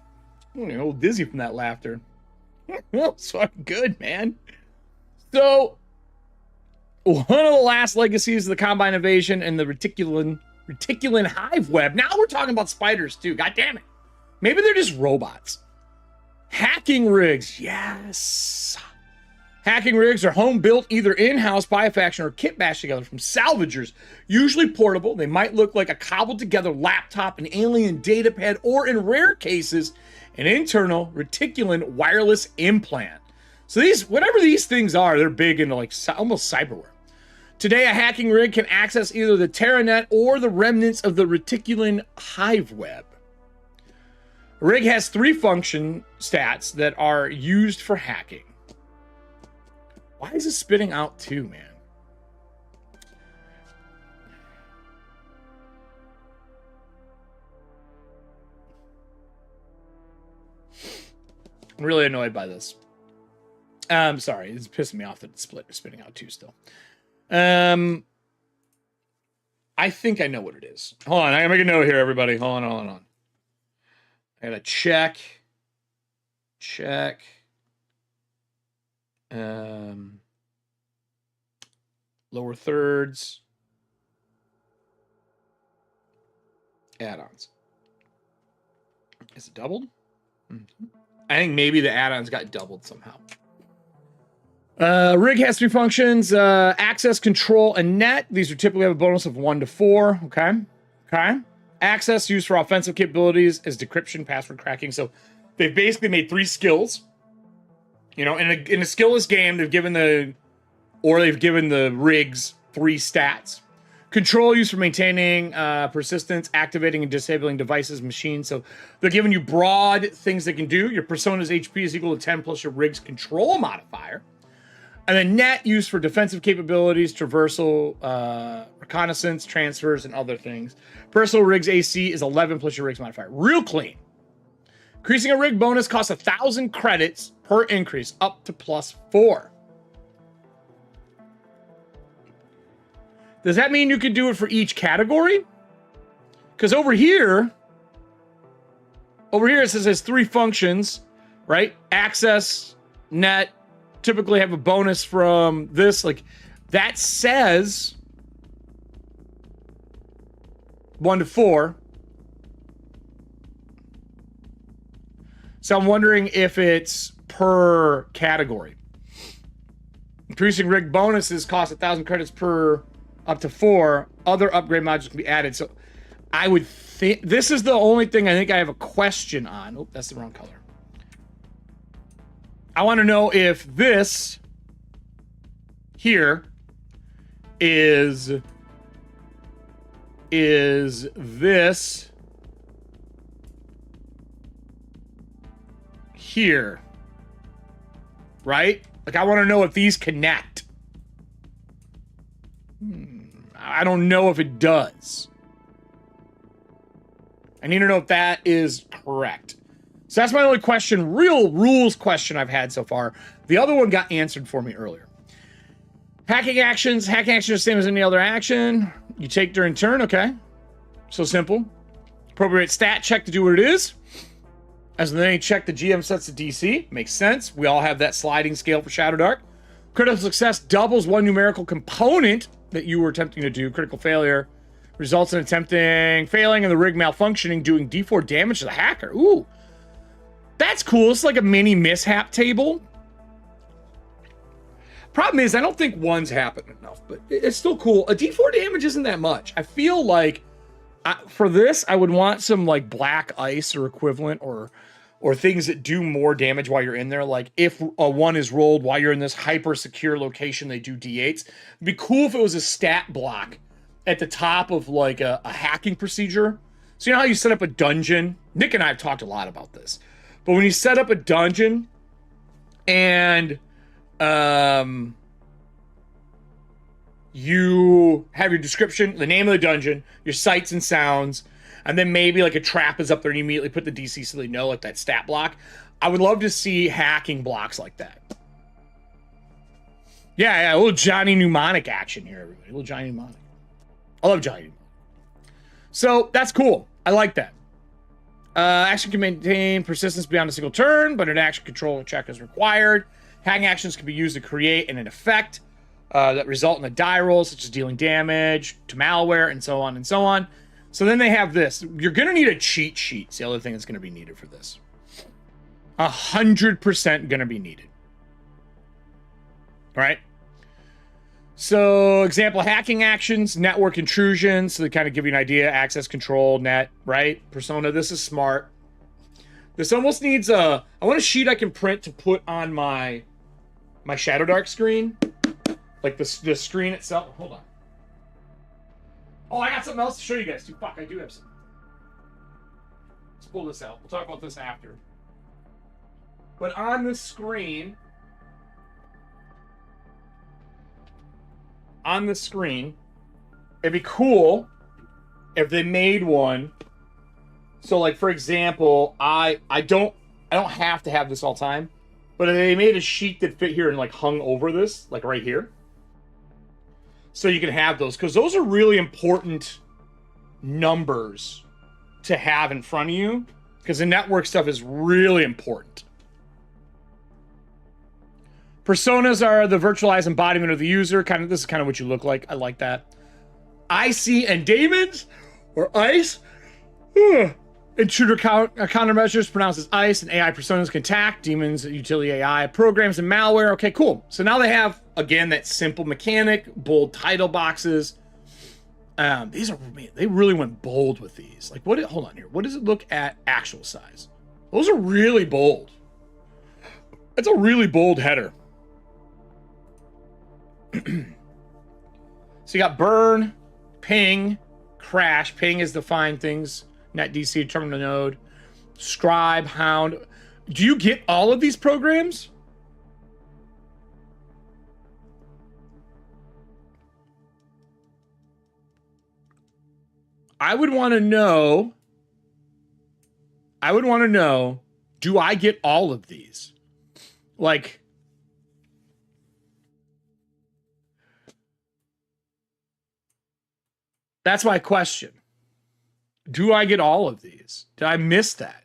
I'm getting a little dizzy from that laughter. Well, it's fucking good, man. So, one of the last legacies of the Combine Invasion and the reticulan hive web. Now we're talking about spiders, too. God damn it. Maybe they're just robots. Hacking rigs. Yes. Hacking rigs are home-built, either in-house by a faction or kit bashed together from salvagers. Usually portable. They might look like a cobbled-together laptop, an alien data pad, or in rare cases, an internal reticulan wireless implant. So whatever these things are, they're big into like almost cyberware. Today, a hacking rig can access either the Terranet or the remnants of the reticulan hive web. A rig has 3 function stats that are used for hacking. Why is it spitting out 2, man? I'm really annoyed by this. I'm sorry, it's pissing me off that it's spitting out 2 still. I think I know what it is. Hold on, I gotta make a note here, everybody. Hold on. I gotta check. Lower thirds. add-ons. Is it doubled? I think maybe the add-ons got doubled somehow. Rig has 3 functions, access, control, and net. These are typically have a bonus of 1 to 4. Okay. Access used for offensive capabilities is decryption, password cracking. So they've basically made 3 skills. You know, in a skillless game, they've given the rigs 3 stats. Control used for maintaining persistence, activating and disabling devices, machines. So they're giving you broad things they can do. Your persona's HP is equal to 10 plus your rig's control modifier. And then net used for defensive capabilities, traversal, reconnaissance, transfers, and other things. Personal rig's AC is 11 plus your rig's modifier. Real clean. Increasing a rig bonus costs 1,000 credits per increase, up to +4. Does that mean you could do it for each category? Because over here it says there's 3 functions, right? Access, net, typically have a bonus from this. Like, that says 1 to 4. So I'm wondering if it's per category. Increasing rig bonuses cost 1,000 credits per up to 4. Other upgrade modules can be added. So I would think this is the only thing I think I have a question on. Oh, that's the wrong color. I want to know if this here is this here, right? Like, I want to know if these connect. I don't know if it does. I need to know if that is correct. So that's my only question, real rules question I've had so far. The other one got answered for me earlier. Hacking actions. Hacking action is the same as any other action. You take during turn, okay. So simple. Appropriate stat check to do what it is. As then you check, the GM sets the DC. Makes sense. We all have that sliding scale for Shadowdark. Critical success doubles one numerical component that you were attempting to do. Critical failure results in failing and the rig malfunctioning, doing D4 damage to the hacker. Ooh. That's cool. It's like a mini mishap table. Problem is, I don't think one's happened enough, but it's still cool. A D4 damage isn't that much. I feel like for this, I would want some like black ice or equivalent, or things that do more damage while you're in there. Like if a 1 is rolled while you're in this hyper secure location, they do D8s. It'd be cool if it was a stat block at the top of like a hacking procedure. So you know how you set up a dungeon? Nick and I have talked a lot about this. But when you set up a dungeon and you have your description, the name of the dungeon, your sights and sounds, and then maybe like a trap is up there and you immediately put the DC so they know, like that stat block. I would love to see hacking blocks like that. Yeah, a little Johnny Mnemonic action here, everybody. A little Johnny Mnemonic. I love Johnny Mnemonic. So that's cool. I like that. Action can maintain persistence beyond a single turn, but an action control check is required. Hacking actions can be used to create an effect that result in a die roll, such as dealing damage to malware, and so on and so on. So then they have this. You're going to need a cheat sheet. It's the other thing that's going to be needed for this. 100% going to be needed. All right. So, example, hacking actions, network intrusions. So they kind of give you an idea. Access control, net, right? Persona, this is smart. This almost needs I want a sheet I can print to put on my Shadowdark screen. Like the screen itself. Hold on. Oh, I got something else to show you guys too. Fuck, I do have some. Let's pull this out. We'll talk about this after. But on the screen... it'd be cool if they made one. So, like, for example, I don't have to have this all the time, but if they made a sheet that fit here and like hung over this, like right here, so you can have those, because those are really important numbers to have in front of you, because the network stuff is really important. Personas are the virtualized embodiment of the user. This is kind of what you look like. I like that. Icy and Daemons, or Ice, Intruder countermeasures pronounced as ICE, and AI personas can attack demons, utility AI, programs, and malware. Okay, cool. So now they have, again, that simple mechanic, bold title boxes. These are, man, they really went bold with these. Like, hold on here. What does it look at actual size? Those are really bold. That's a really bold header. So you got burn, ping, crash. Ping is define things. Net DC, determine the node. Scribe, hound. Do you get all of these programs? I would want to know, do I get all of these? Like, that's my question. Do I get all of these? Did I miss that?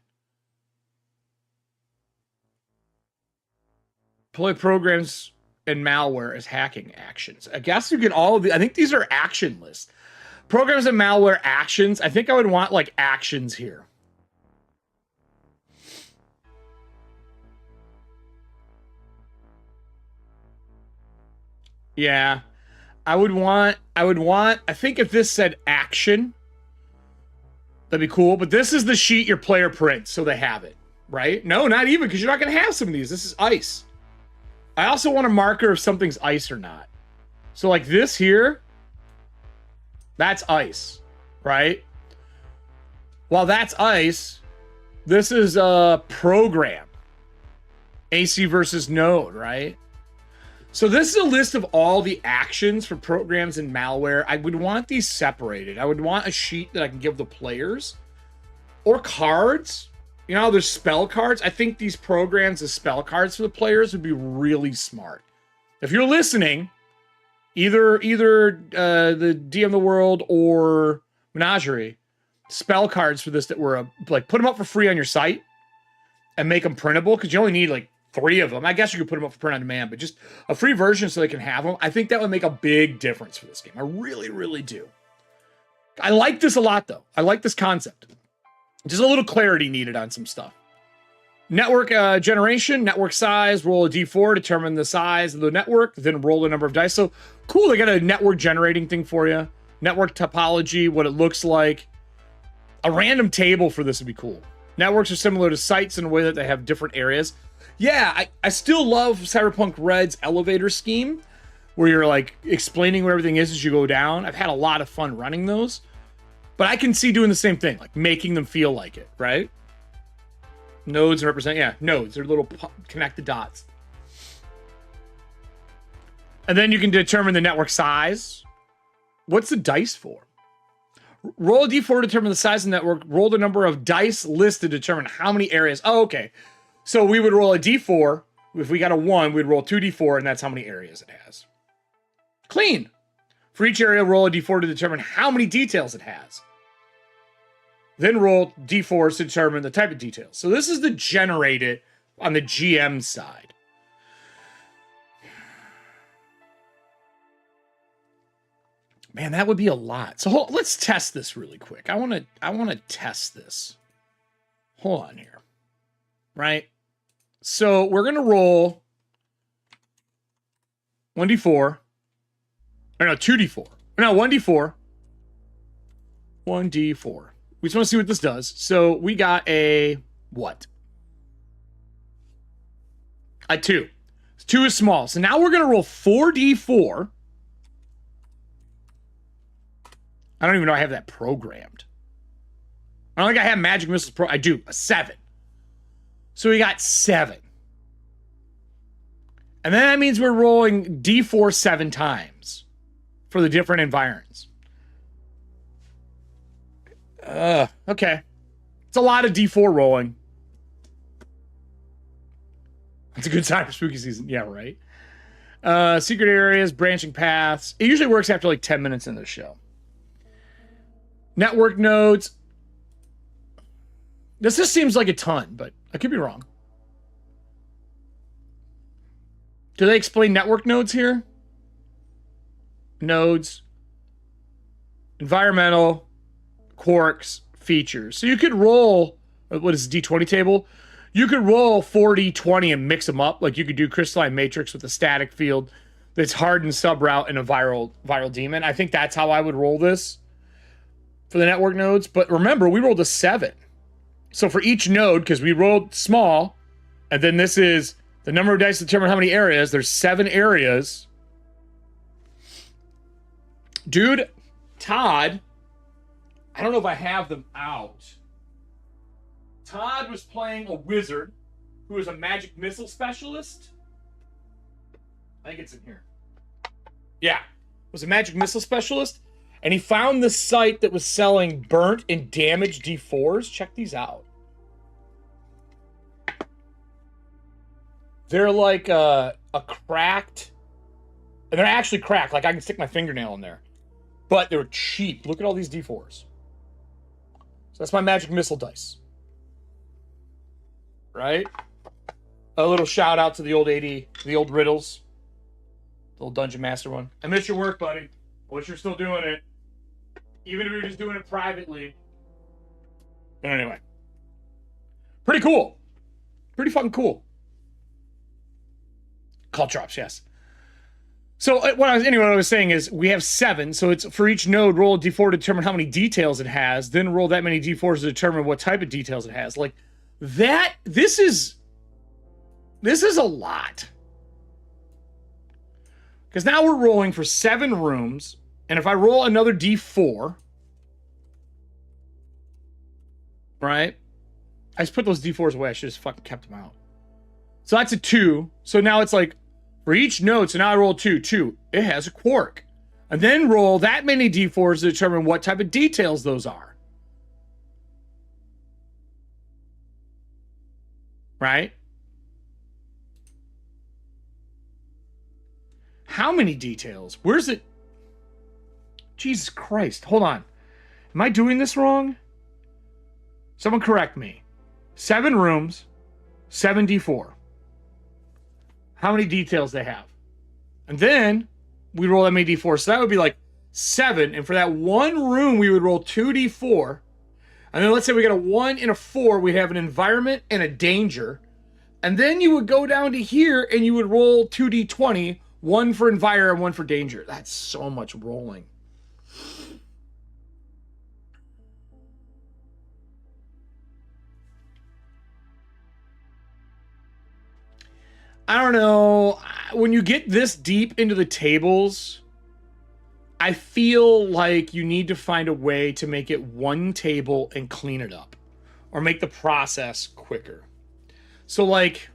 Deploy programs and malware as hacking actions. I guess you get all of the, I think these are action lists. Programs and malware actions. I think I would want like actions here. Yeah. I think if this said action, that'd be cool. But this is the sheet your player prints, so they have it, right? No, not even, because you're not going to have some of these. This is ice. I also want a marker if something's ice or not. So like this here, that's ice, right? While that's ice, this is a program. AC versus node, right? So this is a list of all the actions for programs and malware. I would want these separated. I would want a sheet that I can give the players or cards. You know, there's spell cards. I think these programs as spell cards for the players would be really smart. If you're listening, either the DM of the World or Menagerie, spell cards for this that were like, put them up for free on your site and make them printable, because you only need like 3 of them. I guess you could put them up for print on demand, but just a free version so they can have them. I think that would make a big difference for this game. I really, really do. I like this a lot, though. I like this concept. Just a little clarity needed on some stuff. Network generation, network size, roll a d4, determine the size of the network, then roll the number of dice. So cool, they got a network generating thing for you. Network topology, what it looks like. A random table for this would be cool. Networks are similar to sites in a way that they have different areas. Yeah, I still love Cyberpunk Red's elevator scheme, where you're like explaining where everything is as you go down. I've had a lot of fun running those. But I can see doing the same thing, like making them feel like it, right? Nodes represent, yeah, nodes. They're little connected dots. And then you can determine the network size. What's the dice for? Roll a d4 to determine the size of the network. Roll the number of dice listed to determine how many areas. Oh, okay. So we would roll a d4. If we got a 1, we'd roll 2d4, and that's how many areas it has. Clean. For each area, roll a d4 to determine how many details it has. Then roll d4s to determine the type of details. So this is the generated on the GM side. Man, that would be a lot. So let's test this really quick. I want to test this. Hold on here. Right? So we're going to roll 1d4. Or no, 2d4. No, 1d4. 1d4. We just want to see what this does. So we got a what? A 2. 2 is small. So now we're going to roll 4d4. I don't even know I have that programmed. I don't think I have Magic Missiles Pro. I do. A 7. So we got 7. And then that means we're rolling d4 7 times for the different environs. Okay. It's a lot of d4 rolling. It's a good time for spooky season. Yeah, right. Secret areas, branching paths. It usually works after like 10 minutes into the show. Network nodes. This just seems like a ton, but I could be wrong. Do they explain network nodes here? Nodes. Environmental. Quarks. features. So you could roll, what is the D20 table? You could roll 4D20 and mix them up. Like you could do Crystalline Matrix with a static field that's hardened sub route and a viral demon. I think that's how I would roll this for the network nodes. But remember, we rolled a 7. So for each node, because we rolled small, and then this is the number of dice to determine how many areas. There's 7 areas. Dude, Todd, I don't know if I have them out. Todd was playing a wizard who is a magic missile specialist. I think it's in here. Yeah, was a magic missile specialist. And he found this site that was selling burnt and damaged D4s. Check these out. They're like a cracked, and they're actually cracked. Like I can stick my fingernail in there. But they were cheap. Look at all these D4s. So that's my magic missile dice. Right? A little shout out to the old the old Riddles. The old Dungeon Master one. I miss your work, buddy. I wish you're still doing it. Even if you're just doing it privately. But anyway. Pretty cool. Pretty fucking cool. Call drops, yes. So what I was saying is we have 7. So it's for each node, roll a D4 to determine how many details it has. Then roll that many D4s to determine what type of details it has. Like that, this is a lot. Because now we're rolling for 7 rooms. And if I roll another D4, right? I just put those D4s away. I should have just fucking kept them out. So that's a 2. So now it's like, for each node, so now I roll 2. It has a quark. And then roll that many D4s to determine what type of details those are. Right? How many details? Where's it? Jesus Christ. Hold on. Am I doing this wrong? Someone correct me. 7 rooms, 7 D4. How many details they have? And then we roll that many D4. So that would be like 7. And for that one room, we would roll 2 D4. And then let's say we got a 1 and a 4. We'd have an environment and a danger. And then you would go down to here and you would roll 2 D20. 1 for envire and 1 for danger. That's so much rolling. I don't know. When you get this deep into the tables, I feel like you need to find a way to make it one table and clean it up. Or make the process quicker. So, like,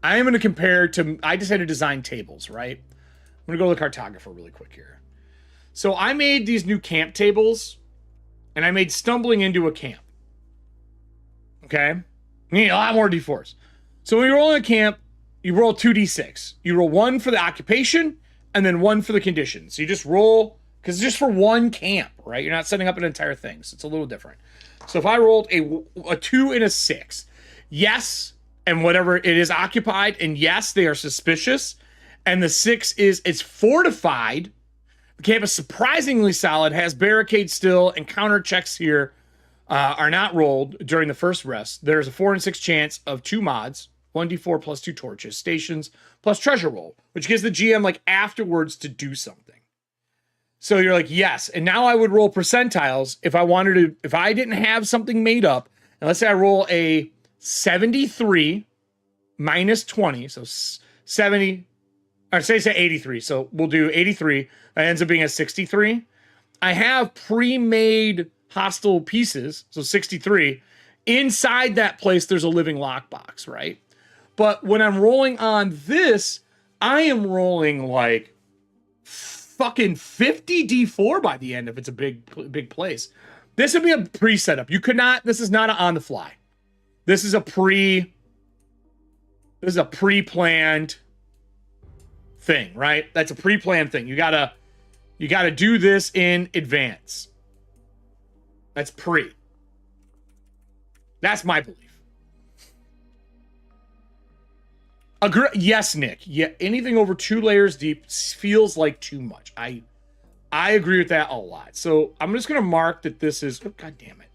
I am going to compare to... I just had to design tables, right? I'm going to go to the cartographer really quick here. So, I made these new camp tables. And I made stumbling into a camp. Okay? You need a lot more D4s. So, when you roll in a camp... You roll 2d6. You roll 1 for the occupation, and then 1 for the conditions. So you just roll, because it's just for one camp, right? You're not setting up an entire thing, so it's a little different. So if I rolled a 2 and a 6, yes, and whatever, it is occupied, and yes, they are suspicious, and the 6 is, it's fortified. The camp is surprisingly solid, has barricades still, and counter checks here are not rolled during the first rest. There's a 4 and 6 chance of 2 mods. 1d4 plus 2 torches, stations, plus treasure roll, which gives the GM like afterwards to do something. So you're like, yes. And now I would roll percentiles if I wanted to, if I didn't have something made up. And let's say I roll a 73 minus 20. So 70, or say 83. So we'll do 83. That ends up being a 63. I have pre-made hostile pieces. So 63. Inside that place, there's a living lockbox, right? But when I'm rolling on this, I am rolling like fucking 50 D4 by the end if it's a big place. This would be a pre-setup. You could not, this is not on the fly. This is a pre-planned thing, right? That's a pre-planned thing. You gotta do this in advance. That's pre. That's my belief. Yes, Nick. Yeah, anything over 2 layers deep feels like too much. I agree with that a lot. So I'm just gonna mark that this is. Oh, God damn it!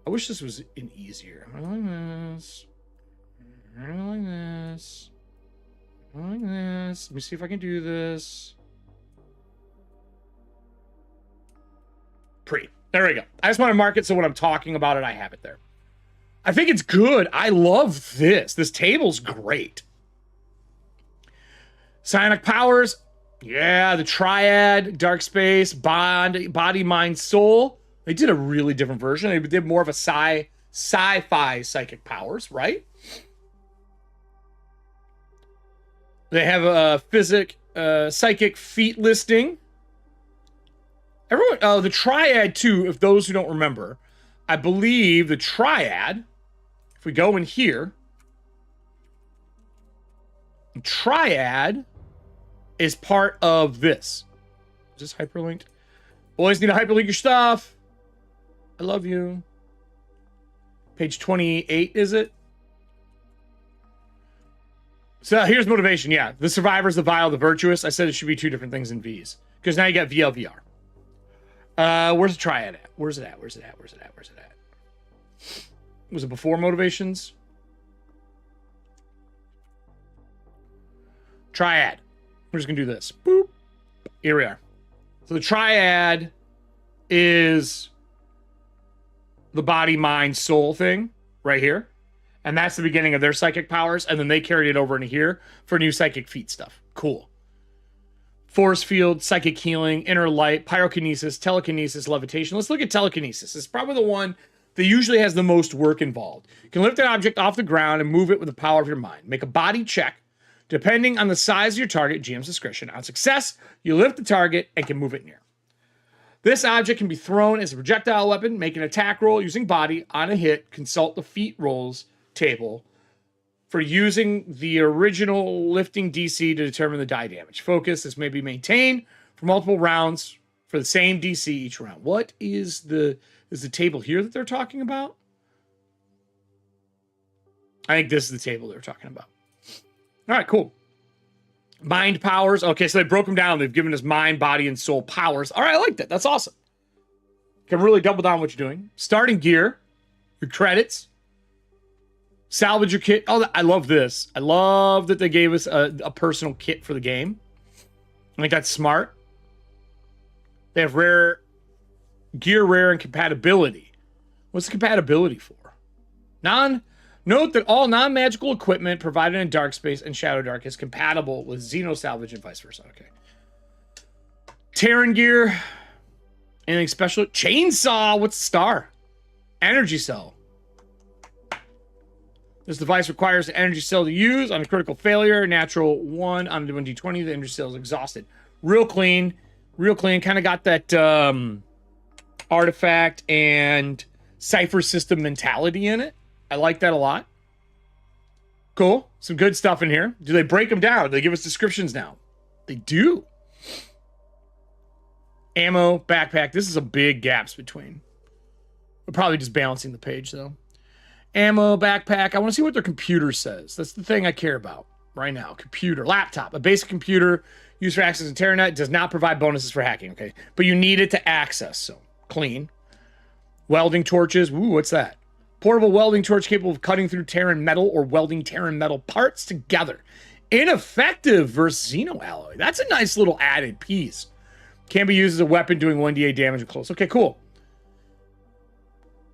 I wish this was an easier. I like this. I like this. I like this. Let me see if I can do this. Pretty. There we go. I just want to mark it so when I'm talking about it, I have it there. I think it's good. I love this. This table's great. Psionic powers. Yeah, the Triad, Darkspace, Bond, Body, Mind, Soul. They did a really different version. They did more of a sci-fi psychic powers, right? They have a psychic feat listing. Everyone, the Triad too, if those who don't remember, I believe the Triad, if we go in here, Triad is part of this. Is this hyperlinked? Always need to hyperlink your stuff. I love you. Page 28, is it? So here's motivation. Yeah, the survivors, the vile, the virtuous. I said it should be two different things in V's. Because now you got VLVR. Where's the Triad at? Where's it at? Where's it at? Where's it at? Where's it at? Was it before motivations? Triad. We're just going to do this. Boop. Here we are. So the Triad is the body, mind, soul thing right here. And that's the beginning of their psychic powers. And then they carried it over into here for new psychic feat stuff. Cool. Force field, psychic healing, inner light, pyrokinesis, telekinesis, levitation. Let's look at telekinesis. It's probably the one that usually has the most work involved. You can lift an object off the ground and move it with the power of your mind. Make a body check. Depending on the size of your target, GM's discretion. On success, you lift the target and can move it near. This object can be thrown as a projectile weapon. Make an attack roll using body. On a hit, consult the feat rolls table for using the original lifting DC to determine the die damage. Focus. This may be maintained for multiple rounds for the same DC each round. What is the table here that they're talking about? I think this is the table they're talking about. All right, cool. Mind powers. Okay, so they broke them down. They've given us mind, body, and soul powers. All right, I like that. That's awesome. Can really double down what you're doing. Starting gear. Your credits. Salvage your kit. Oh, I love this. I love that they gave us a personal kit for the game. I think that's smart. They have rare gear, rare, and compatibility. What's the compatibility for? Note that all non-magical equipment provided in Darkspace and Shadowdark is compatible with Xeno salvage and vice versa. Okay. Terran gear. Anything special? Chainsaw. What's the star? Energy cell. This device requires an energy cell to use on a critical failure. Natural 1 on a 1d20. The energy cell is exhausted. Real clean. Real clean. Kind of got that artifact and cipher system mentality in it. I like that a lot. Cool. Some good stuff in here. Do they break them down? Do they give us descriptions now? They do. Ammo, backpack. This is a big gaps between. We're probably just balancing the page, though. Ammo, backpack. I want to see what their computer says. That's the thing I care about right now. Computer. Laptop. A basic computer used for accessing Terranet does not provide bonuses for hacking, okay? But you need it to access, so clean. Welding torches. Ooh, what's that? Portable welding torch capable of cutting through Terran metal or welding Terran metal parts together. Ineffective versus Xeno alloy. That's a nice little added piece. Can be used as a weapon doing 1d8 damage at close. Okay, cool.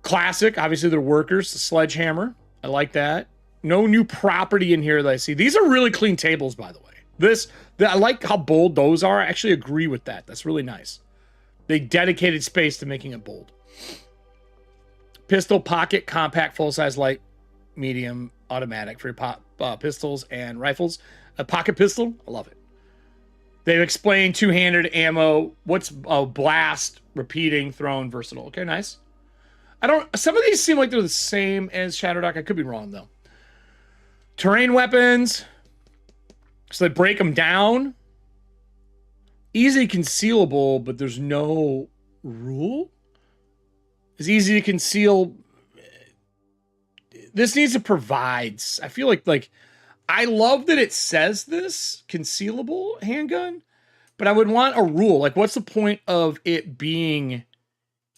Classic. Obviously, they're workers. The sledgehammer. I like that. No new property in here that I see. These are really clean tables, by the way. I like how bold those are. I actually agree with that. That's really nice. They dedicated space to making it bold. Pistol, pocket, compact, full-size, light, medium, automatic for your pistols and rifles. A pocket pistol, I love it. They've explained two-handed ammo. What's a blast, repeating, thrown, versatile. Okay, nice. Some of these seem like they're the same as Shadowdark. I could be wrong, though. Terrain weapons. So they break them down. Easy concealable, but there's no rule. It's easy to conceal. This needs to provide. I feel like I love that it says this concealable handgun, but I would want a rule. Like, what's the point of it being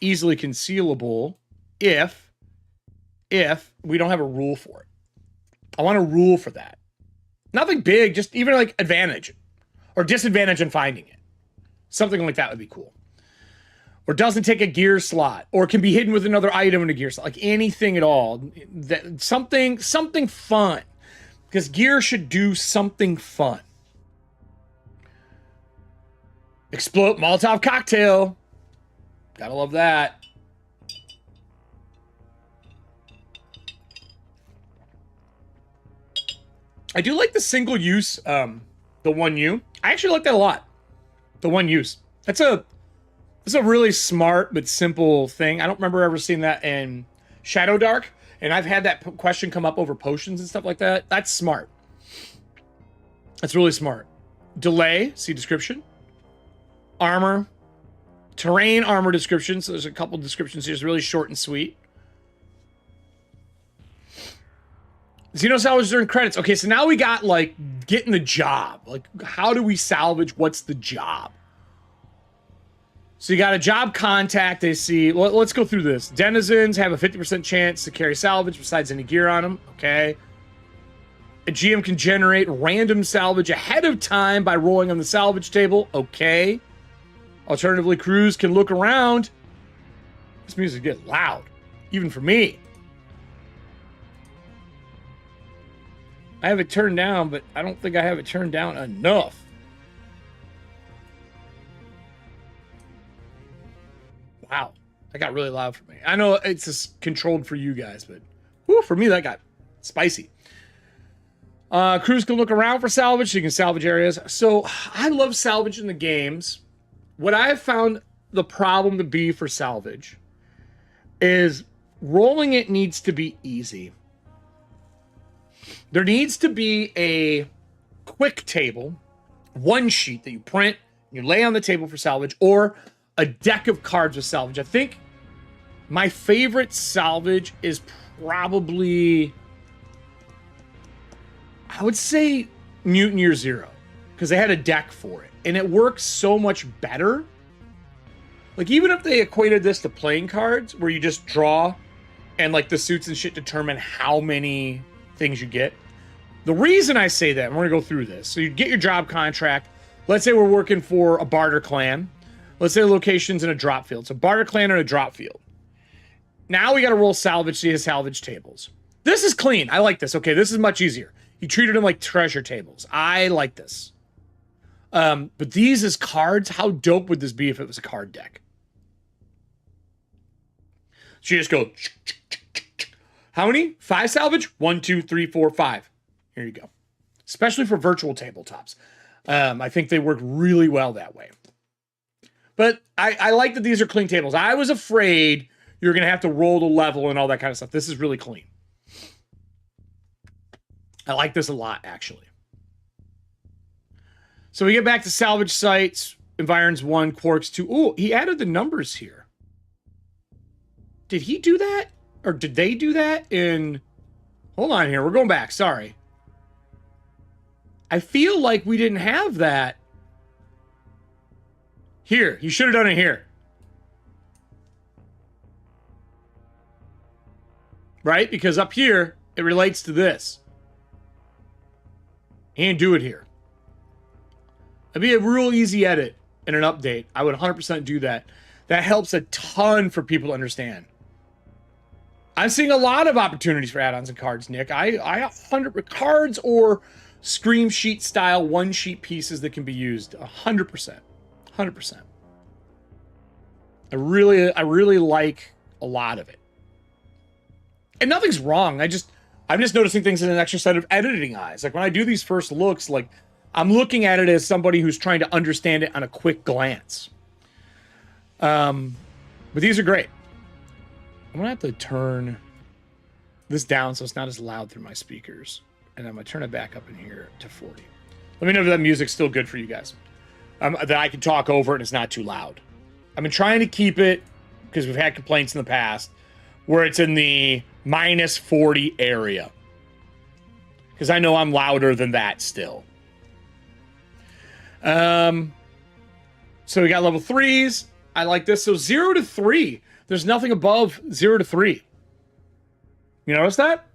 easily concealable if if we don't have a rule for it. I want a rule for that. Nothing big, just even like advantage or disadvantage in finding it. Something like that would be cool. Or doesn't take a gear slot, or can be hidden with another item in a gear slot, like anything at all. That something fun, because gear should do something fun. Explode Molotov cocktail. Gotta love that. I do like the single use, the 1U. I actually like that a lot. The 1 use. That's a really smart but simple thing. I don't remember ever seeing that in Shadowdark, and I've had that question come up over potions and stuff like that. That's smart. That's really smart. Delay, see description. Armor. Terrain armor description. So there's a couple descriptions here. It's really short and sweet. Xeno salvage during credits. Okay, so now we got, like, getting the job. Like, how do we salvage? What's the job? So you got a job contact. They see, well, let's go through this. Denizens have a 50% chance to carry salvage besides any gear on them. Okay. A GM can generate random salvage ahead of time by rolling on the salvage table. Okay. Alternatively, crews can look around. This music gets loud, even for me. I have it turned down, but I don't think I have it turned down enough. Wow, that got really loud for me. I know it's just controlled for you guys, but whew, for me, that got spicy. Crews can look around for salvage, so you can salvage areas. So I love salvage in the games. What I have found the problem to be for salvage is rolling it needs to be easy. There needs to be a quick table, one sheet that you print, you lay on the table for salvage, or a deck of cards with salvage. I think my favorite salvage is probably, I would say, Mutant Year Zero, because they had a deck for it, and it works so much better. Like, even if they equated this to playing cards, where you just draw, and, like, the suits and shit determine how many things you get. The reason I say that, and we're going to go through this, so you get your job contract. Let's say we're working for a barter clan. Let's say the location's in a drop field. So barter clan and a drop field. Now we got to roll salvage, see the salvage tables. This is clean. I like this. Okay, this is much easier. He treated them like treasure tables. I like this. But these as cards, how dope would this be if it was a card deck? So you just go, how many? 5 salvage? 1, 2, 3, 4, 5. Here you go. Especially for virtual tabletops. I think they work really well that way. But I like that these are clean tables. I was afraid you're going to have to roll the level and all that kind of stuff. This is really clean. I like this a lot, actually. So we get back to salvage sites. Environs 1, Quarks 2. Oh, he added the numbers here. Did he do that? Or did they do that in... Hold on here. We're going back. Sorry. I feel like we didn't have that. Here. You should have done it here. Right? Because up here, it relates to this. He didn't do it here. It'd be a real easy edit and an update. I would 100% do that. That helps a ton for people to understand. I'm seeing a lot of opportunities for add-ons and cards, Nick. I 100 cards or scream sheet style one sheet pieces that can be used 100%. 100%. I really like a lot of it. And nothing's wrong. I'm just noticing things in an extra set of editing eyes. Like when I do these first looks, like I'm looking at it as somebody who's trying to understand it on a quick glance. But these are great. I'm gonna have to turn this down so it's not as loud through my speakers. And I'm gonna turn it back up in here to 40. Let me know if that music's still good for you guys. That I can talk over it and it's not too loud. I've been trying to keep it, because we've had complaints in the past, where it's in the -40 area. Because I know I'm louder than that still. So we got level 3s. I like this. So 0 to 3. There's nothing above 0 to 3. You notice that?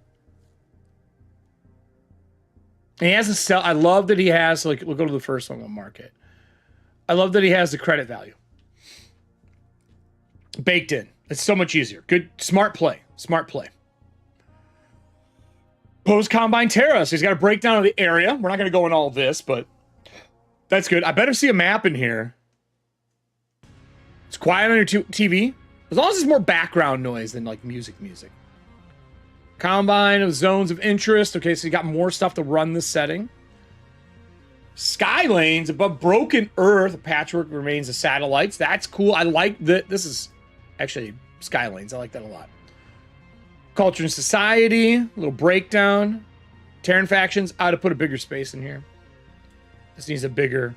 And he has a sell. I love that he has, like, we'll go to the first one, we'll mark it. I love that he has the credit value baked in. It's so much easier. Good, smart play. Smart play. Post Combine Terra. So he's got a breakdown of the area. We're not going to go in all this, but that's good. I better see a map in here. It's quiet on your TV. As long as there's more background noise than like music. Combine of zones of interest. Okay, so you got more stuff to run this setting. Sky lanes above broken earth. A patchwork remains of satellites. That's cool. I like that. This is actually sky lanes. I like that a lot. Culture and society. A little breakdown. Terran factions. I ought to put a bigger space in here. This needs a bigger...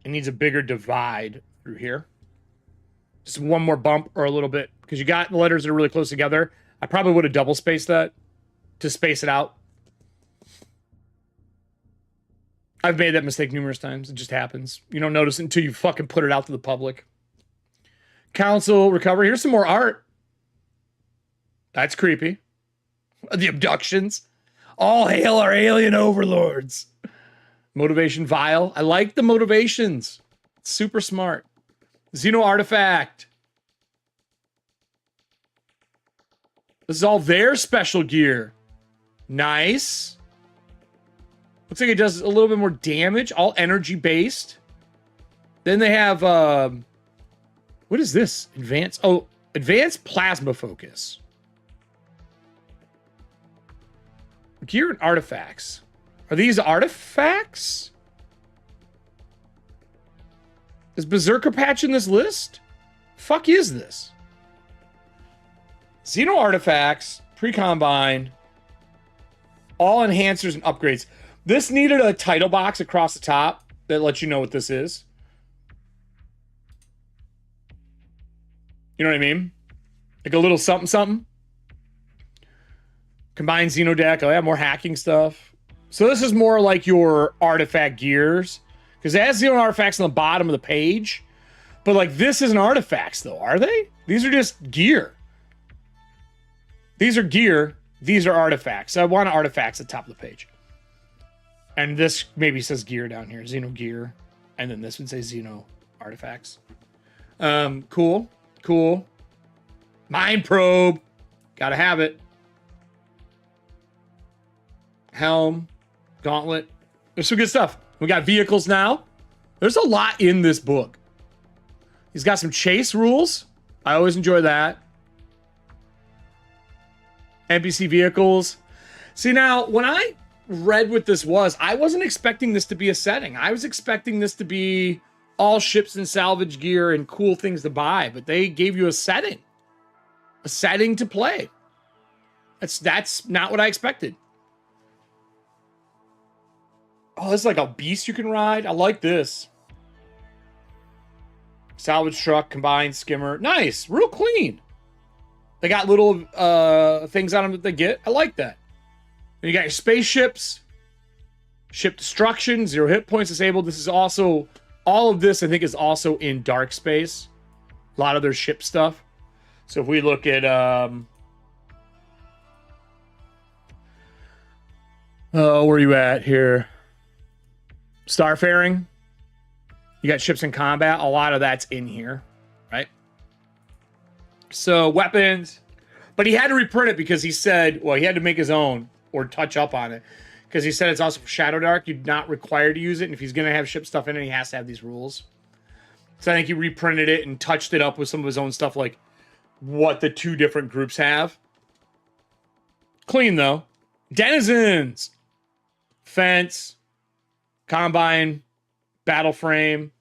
It needs a bigger divide through here. Just one more bump or a little bit. Because you got the letters that are really close together. I probably would have double spaced that to space it out. I've made that mistake numerous times. It just happens. You don't notice it until you fucking put it out to the public. Council recovery. Here's some more art. That's creepy. The abductions. All hail our alien overlords. Motivation vial. I like the motivations. It's super smart. Xeno artifact. This is all their special gear. Nice. Looks like it does a little bit more damage. All energy based. Then they have what is this? Advanced plasma focus. Gear and artifacts. Are these artifacts? Is Berserker Patch in this list? Fuck is this? Xeno artifacts, pre-combine, all enhancers and upgrades. This needed a title box across the top that lets you know what this is. You know what I mean? Like a little something something. Combined Xeno deck. Oh, yeah, more hacking stuff. So this is more like your artifact gears. Because it has Xeno artifacts on the bottom of the page. But like this isn't artifacts though, are they? These are just gear. These are gear. These are artifacts. So I want artifacts at the top of the page. And this maybe says gear down here. Xeno gear. And then this would say Xeno artifacts. Cool. Cool. Mind probe. Gotta have it. Helm. Gauntlet. There's some good stuff. We got vehicles now. There's a lot in this book. He's got some chase rules. I always enjoy that. NPC vehicles. See, now, when I read what this was, I wasn't expecting this to be a setting. I was expecting this to be all ships and salvage gear and cool things to buy, but they gave you a setting. A setting to play. That's not what I expected. Oh, this is like a beast you can ride. I like this. Salvage truck, combined skimmer. Nice. Real clean. They got little things on them that they get. I like that. Then you got your spaceships. Ship destruction. 0 hit points disabled. This is also... All of this, I think, is also in Darkspace. A lot of their ship stuff. So if we look at... Oh, where are you at here? Starfaring. You got ships in combat. A lot of that's in here, right? So weapons. But he had to reprint it because he said, well, he had to make his own or touch up on it. Because he said it's also for Shadowdark. You're not required to use it. And if he's going to have ship stuff in it, he has to have these rules. So I think he reprinted it and touched it up with some of his own stuff, like what the two different groups have. Clean, though. Denizens. Fence. Combine. Battle frame.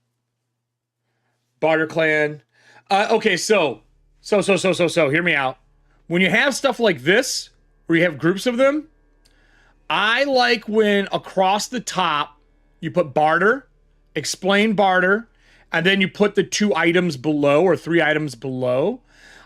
Barter clan. Okay, so. Hear me out. When you have stuff like this, where you have groups of them, I like when across the top, you put barter, explain barter, and then you put the 2 items below or 3 items below.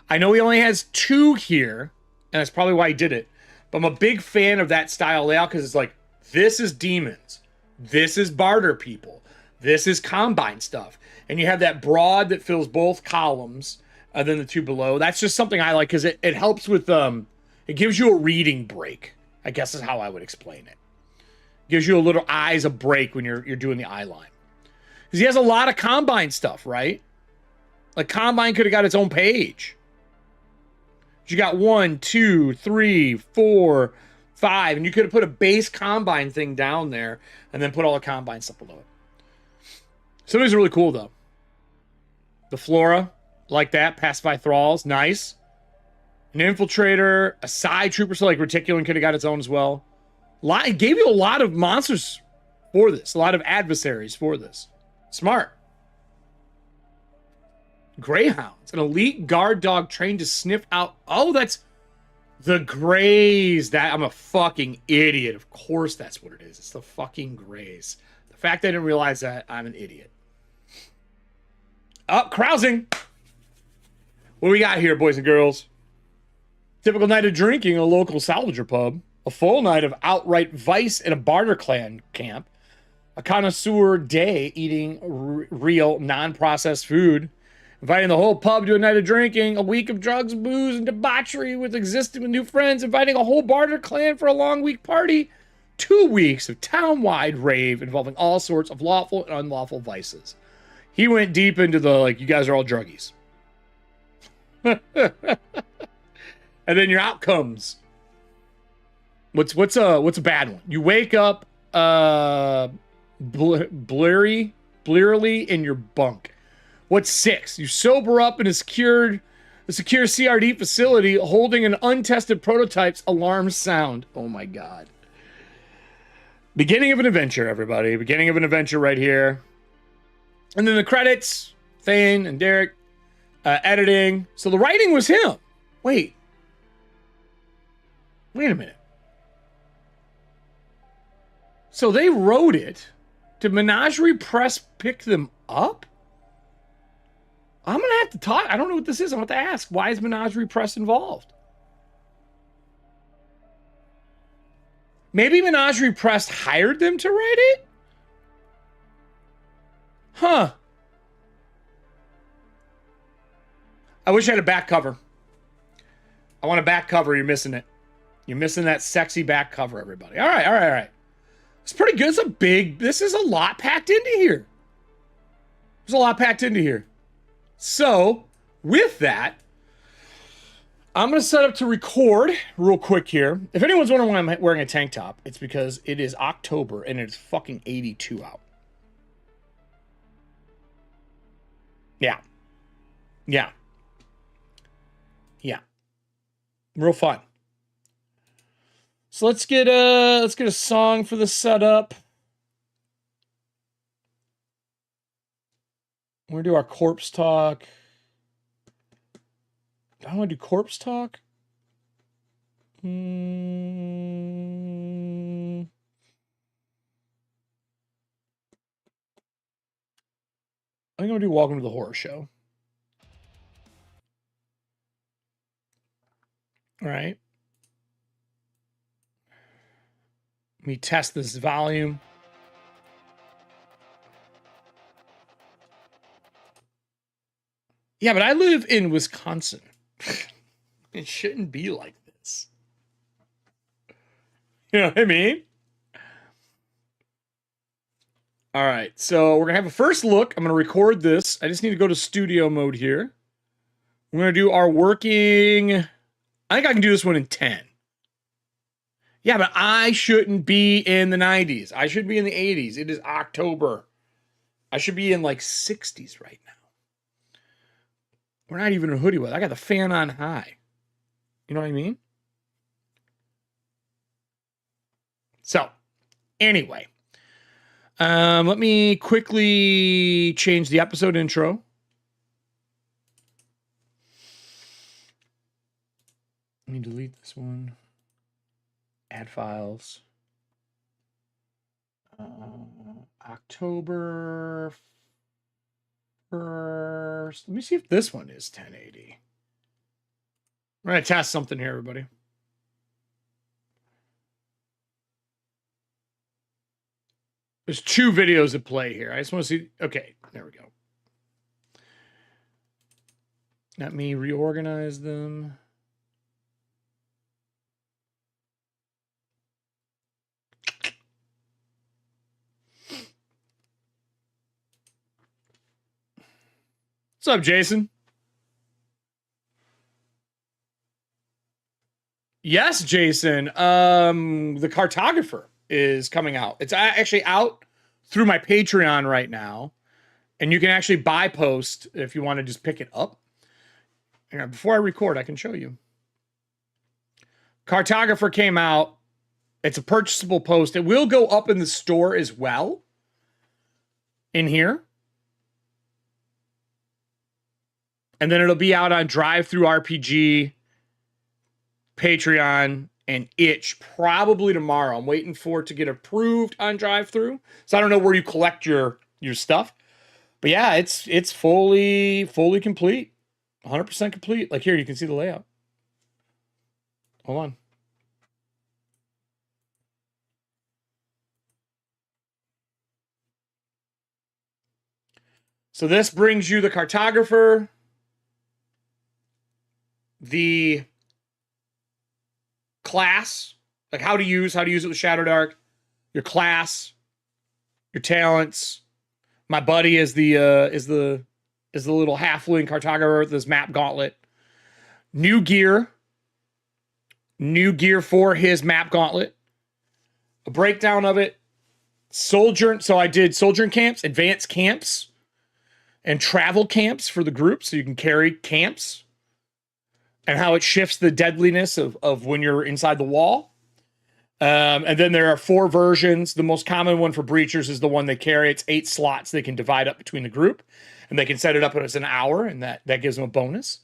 I know he only has 2 here, and that's probably why he did it. But I'm a big fan of that style layout because it's like, this is demons. This is barter people. This is combine stuff. And you have that broad that fills both columns, and then the two below. That's just something I like because it helps with, it gives you a reading break, I guess is how I would explain it. Gives you a little eyes a break when you're doing the eye line. Because he has a lot of combine stuff, right? Like combine could have got its own page. You got 1, 2, 3, 4, 5, and you could have put a base combine thing down there and then put all the combine stuff below it. Some of these are really cool though. The Flora, like that, pacify thralls, nice. An infiltrator, a side trooper, so like Reticulan could have got its own as well. It gave you a lot of monsters for this, a lot of adversaries for this. Smart. Greyhounds, an elite guard dog trained to sniff out. Oh, that's the Greys. That I'm a fucking idiot. Of course, that's what it is. It's the fucking Greys. The fact I didn't realize that, I'm an idiot. Carousing. What do we got here, boys and girls? Typical night of drinking in a local salvager pub. A full night of outright vice in a barter clan camp. A connoisseur day eating real, non-processed food. Inviting the whole pub to a night of drinking. A week of drugs, booze, and debauchery with existing with new friends. Inviting a whole barter clan for a long week party. 2 weeks of town-wide rave involving all sorts of lawful and unlawful vices. He went deep into the, like, you guys are all druggies. And then your outcomes. What's a bad one? You wake up blearily in your bunk. What's 6? You sober up in a secure CRD facility holding an untested prototype's alarm sound. Oh my god. Beginning of an adventure, everybody. Beginning of an adventure right here. And then the credits, Thane and Derek, editing. So the writing was him. Wait a minute. So they wrote it. Did Menagerie Press pick them up? I'm going to have to talk. I don't know what this is. I'm going to have to ask. Why is Menagerie Press involved? Maybe Menagerie Press hired them to write it? Huh. I wish I had a back cover. I want a back cover. You're missing it. You're missing that sexy back cover, everybody. All right. It's pretty good. This is a lot packed into here. There's a lot packed into here. So, with that, I'm going to set up to record real quick here. If anyone's wondering why I'm wearing a tank top, it's because it is October and it's fucking 82 out. Yeah. Real fun. So let's get a song for the setup. We're gonna do our corpse talk. I want to do corpse talk. I think I'm gonna do Welcome to the Horror Show. All right. Let me test this volume. Yeah, but I live in Wisconsin. It shouldn't be like this. You know what I mean? All right, so we're going to have a first look. I'm going to record this. I just need to go to studio mode here. We're going to do our working... I think I can do this one in 10. Yeah, but I shouldn't be in the 90s. I should be in the 80s. It is October. I should be in like 60s right now. We're not even in hoodie weather. I got the fan on high. You know what I mean? So, anyway. Let me quickly change the episode intro. Let me delete this one. Add files. October 1st. Let me see if this one is 1080. We're going to test something here, everybody. There's 2 videos at play here. I just want to see. Okay, there we go. Let me reorganize them. What's up, Jason? Yes, Jason. The Cartographer is coming out. It's actually out through my Patreon right now, and you can actually buy post if you want to just pick it up. And before I record, I can show you. Cartographer came out. It's a purchasable post. It will go up in the store as well. In here. And then it'll be out on Drive-Thru-RPG, Patreon, and Itch probably tomorrow. I'm waiting for it to get approved on Drive-Thru. So I don't know where you collect your stuff. But yeah, it's fully complete. 100% complete. Like here, you can see the layout. Hold on. So this brings you the Cartographer, the class, like how to use it with Shadowdark, your class, your talents. My buddy is the little halfling cartographer with this map gauntlet. New gear for his map gauntlet. A breakdown of it. Soldier. So I did soldier camps, advanced camps, and travel camps for the group, so you can carry camps. And how it shifts the deadliness of when you're inside the wall. And then there are 4 versions. The most common one for breachers is the one they carry. It's 8 slots they can divide up between the group. And they can set it up as an hour, and that gives them a bonus.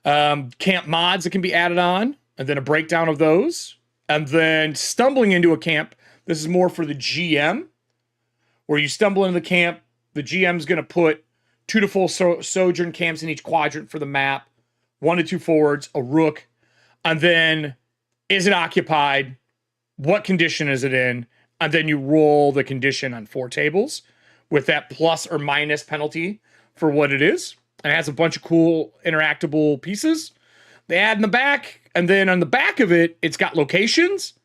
Camp mods that can be added on, and then a breakdown of those. And then stumbling into a camp. This is more for the GM. Where you stumble into the camp, the GM's going to put 2 to full sojourn camps in each quadrant for the map. 1 to 2 forwards, a rook, and then is it occupied? What condition is it in? And then you roll the condition on 4 tables with that plus or minus penalty for what it is. And it has a bunch of cool interactable pieces. They add in the back, and then on the back of it, it's got locations,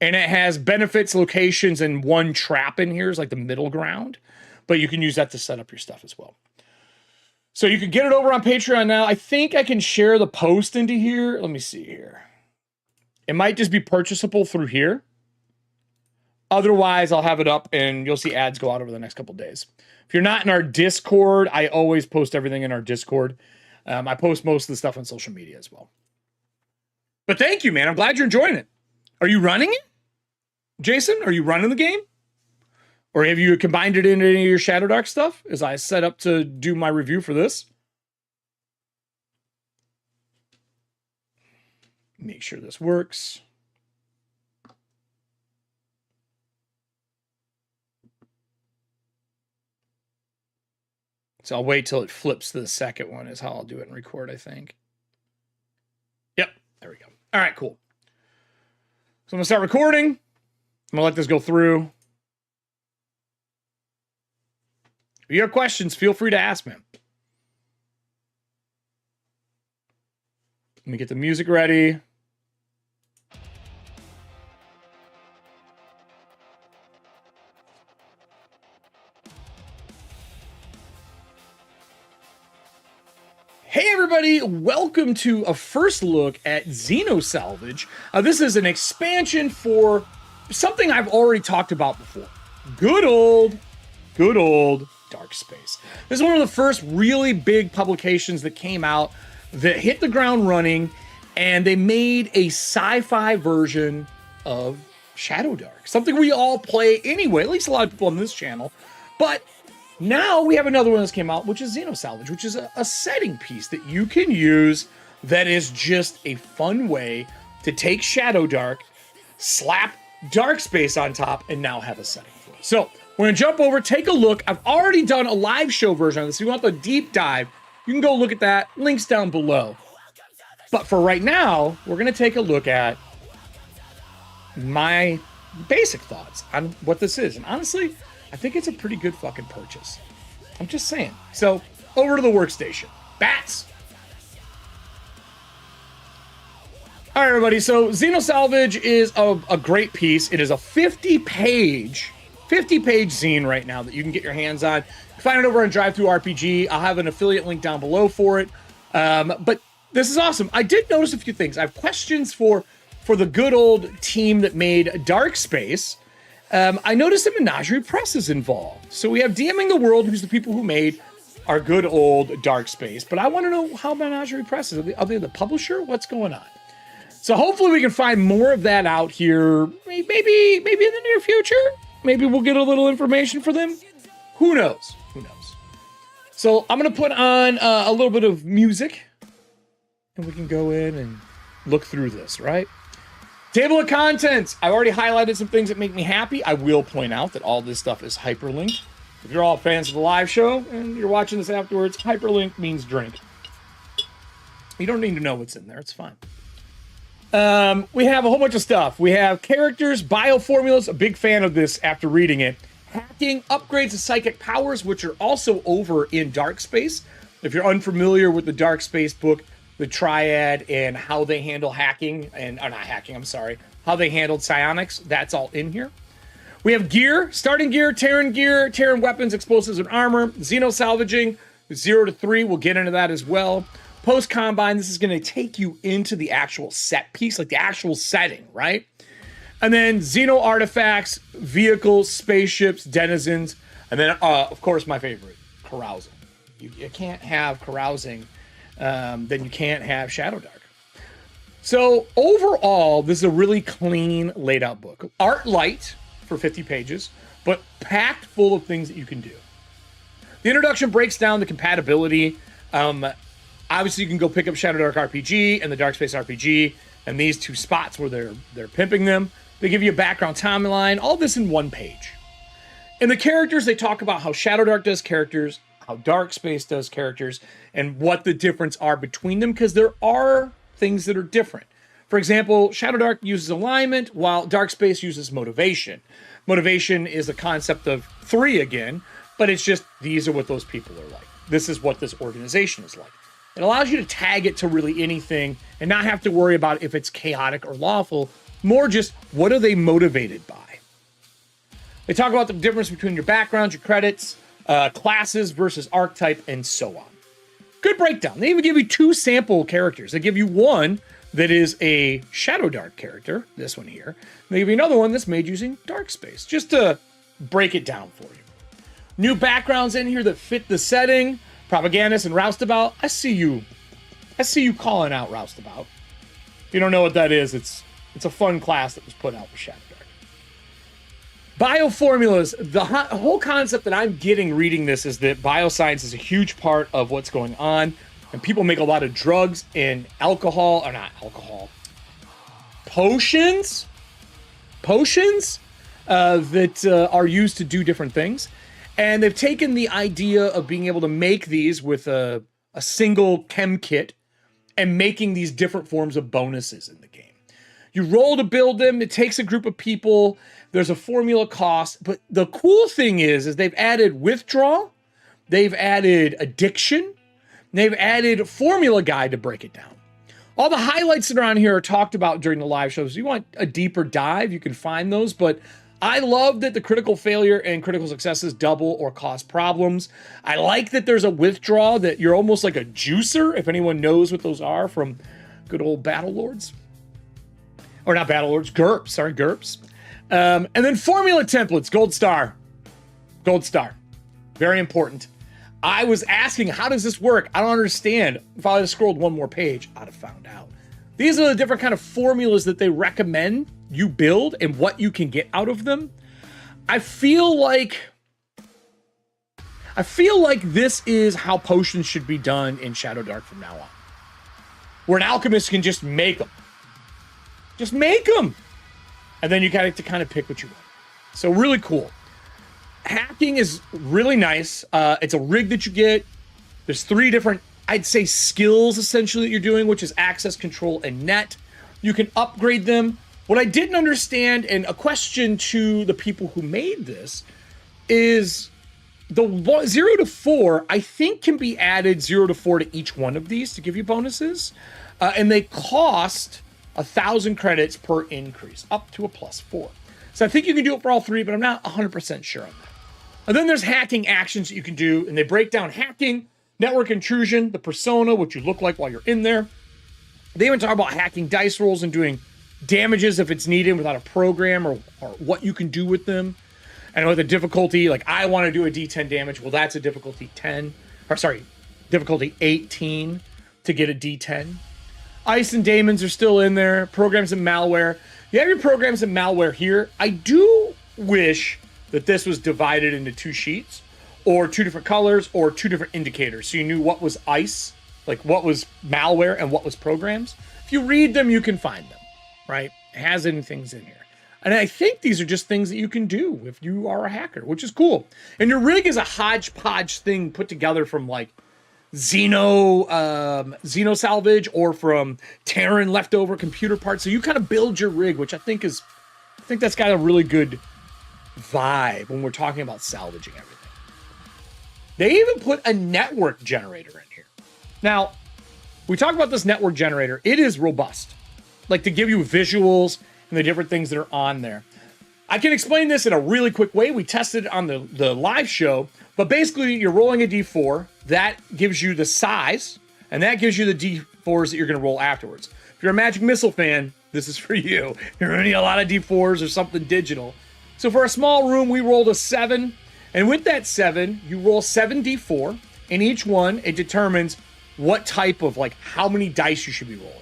and it has benefits, locations, and 1 trap in here is like the middle ground. But you can use that to set up your stuff as well. So you can get it over on Patreon now. I think I can share the post into here. Let me see here. It might just be purchasable through here. Otherwise, I'll have it up and you'll see ads go out over the next couple days. If you're not in our Discord, I always post everything in our Discord. I post most of the stuff on social media as well. But thank you, man. I'm glad you're enjoying it. Are you running it? Jason, are you running the game? Or have you combined it into any of your Shadowdark stuff as I set up to do my review for this? Make sure this works. So I'll wait till it flips to the second one is how I'll do it and record, I think. Yep, there we go. All right, cool. So I'm going to start recording. I'm going to let this go through. If you have questions, feel free to ask, man. Let me get the music ready. Hey everybody, welcome to a first look at Xenosalvage. This is an expansion for something I've already talked about before. Good old Darkspace. This is one of the first really big publications that came out that hit the ground running, and they made a sci-fi version of Shadowdark. Something we all play anyway, at least a lot of people on this channel. But now we have another one that's came out, which is Xenosalvage, which is a setting piece that you can use that is just a fun way to take Shadowdark, slap Darkspace on top, and now have a setting for it. So we're going to jump over, take a look. I've already done a live show version of this. If you want the deep dive, you can go look at that. Links down below. But for right now, we're going to take a look at my basic thoughts on what this is. And honestly, I think it's a pretty good fucking purchase. I'm just saying. So, over to the workstation. Bats! All right, everybody. So, Xenosalvage is a great piece. It is a 50-page zine right now that you can get your hands on. You can find it over on DriveThruRPG. I'll have an affiliate link down below for it. But this is awesome. I did notice a few things. I have questions for the good old team that made Darkspace. I noticed that Menagerie Press is involved. So we have DMing the World, who's the people who made our good old Darkspace. But I want to know how Menagerie Press is. Are they the publisher? What's going on? So hopefully we can find more of that out here. Maybe in the near future. Maybe we'll get a little information for them. Who knows? Who knows? So I'm going to put on a little bit of music. And we can go in and look through this, right? Table of contents. I've already highlighted some things that make me happy. I will point out that all this stuff is hyperlinked. If you're all fans of the live show and you're watching this afterwards, hyperlink means drink. You don't need to know what's in there. It's fine. We have a whole bunch of stuff. We have characters, bioformulas. A big fan of this after reading it. Hacking, upgrades of psychic powers, which are also over in Darkspace. If you're unfamiliar with the Darkspace book, the Triad and how they handle hacking, how they handled psionics, that's all in here. We have gear, starting gear, Terran weapons, explosives, and armor, Xenosalvaging, 0 to 3, we'll get into that as well. Post-Combine, this is going to take you into the actual set piece, like the actual setting, right? And then Xeno artifacts, vehicles, spaceships, denizens, and then, of course, my favorite, carousing. You can't have carousing, then you can't have Shadowdark. So overall, this is a really clean laid out book. Art light for 50 pages, but packed full of things that you can do. The introduction breaks down the compatibility. Obviously, you can go pick up Shadowdark RPG and the Darkspace RPG, and these two spots where they're pimping them. They give you a background timeline, all this in one page. In the characters, they talk about how Shadowdark does characters, how Darkspace does characters, and what the difference are between them, because there are things that are different. For example, Shadowdark uses alignment, while Darkspace uses motivation. Motivation is a concept of 3 again, but it's just, these are what those people are like. This is what this organization is like. It allows you to tag it to really anything and not have to worry about if it's chaotic or lawful, more just, what are they motivated by? They talk about the difference between your backgrounds, your credits, classes versus archetype, and so on. Good breakdown. They even give you 2 sample characters. They give you one that is a Shadowdark character, this one here. They give you another one that's made using Darkspace, just to break it down for you. New backgrounds in here that fit the setting. Propagandist and Roustabout. I see you calling out Roustabout. If you don't know what that is, it's a fun class that was put out with Shadowdark. Bioformulas. The whole concept that I'm getting reading this is that bioscience is a huge part of what's going on, and people make a lot of drugs and potions that are used to do different things. And they've taken the idea of being able to make these with a single chem kit and making these different forms of bonuses in the game. You roll to build them. It takes a group of people. There's a formula cost. But the cool thing is they've added withdrawal. They've added addiction. They've added formula guide to break it down. All the highlights that are on here are talked about during the live shows. If you want a deeper dive, you can find those. But I love that the critical failure and critical successes double or cause problems. I like that there's a withdrawal, that you're almost like a juicer, if anyone knows what those are from good old Battle Lords. Or not Battle Lords, GURPS. Sorry, GURPS. And then formula templates, gold star. Gold star. Very important. I was asking, how does this work? I don't understand. If I had scrolled one more page, I'd have found out. These are the different kind of formulas that they recommend you build and what you can get out of them. I feel like this is how potions should be done in Shadowdark from now on. Where an alchemist can just make them. Just make them! And then you got to kind of pick what you want. So really cool. Hacking is really nice. It's a rig that you get. There's 3 different, I'd say, skills essentially that you're doing, which is access, control, and net. You can upgrade them. What I didn't understand, and a question to the people who made this, is the 0 to 4, I think, can be added 0 to 4 to each one of these to give you bonuses. And they cost 1,000 credits per increase, up to a +4. So I think you can do it for all three, but I'm not 100% sure on that. And then there's hacking actions that you can do, and they break down hacking, network intrusion, the persona, what you look like while you're in there. They even talk about hacking dice rolls and doing damages if it's needed without a program, or what you can do with them. And with a difficulty, like I want to do a D10 damage, well, that's a difficulty 10, or sorry, difficulty 18 to get a D10. Ice and daemons are still in there. Programs and malware. You have your programs and malware here. I do wish that this was divided into 2 sheets, or 2 different colors, or 2 different indicators, so you knew what was ice, like what was malware and what was programs. If you read them, you can find them, right? It has any things in here. And I think these are just things that you can do if you are a hacker, which is cool. And your rig is a hodgepodge thing put together from like Xeno salvage, or from Terran leftover computer parts. So you kind of build your rig, which I think that's got a really good vibe when we're talking about salvaging everything. They even put a network generator in here. Now, we talk about this network generator. It is robust, like to give you visuals and the different things that are on there. I can explain this in a really quick way. We tested it on the live show, but basically you're rolling a D4. That gives you the size, and that gives you the D4s that you're going to roll afterwards. If you're a Magic Missile fan, this is for you. You're going to need a lot of D4s or something digital. So for a small room, we rolled a 7, and with that 7, you roll 7 D4, and each one, it determines what type of, like, how many dice you should be rolling.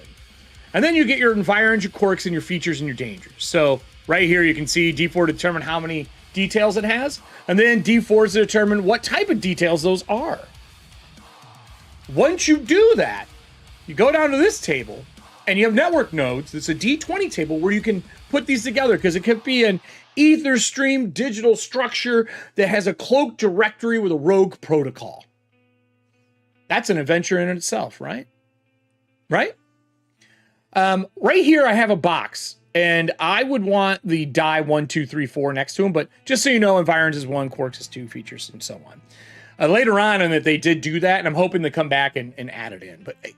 And then you get your environs, your quirks, and your features and your dangers. So right here, you can see D4 determine how many details it has, and then D4s to determine what type of details those are. Once you do that, you go down to this table, and you have network nodes. It's a D20 table where you can put these together, because it could be an ether stream digital structure that has a cloaked directory with a rogue protocol. That's an adventure in itself, right? Right? Right here, I have a box, and I would want the die 1, 2, 3, 4 next to them, but just so you know, environs is 1, quirks is 2, features, and so on. Later on, and that they did do that, and I'm hoping to come back and add it in, but hey,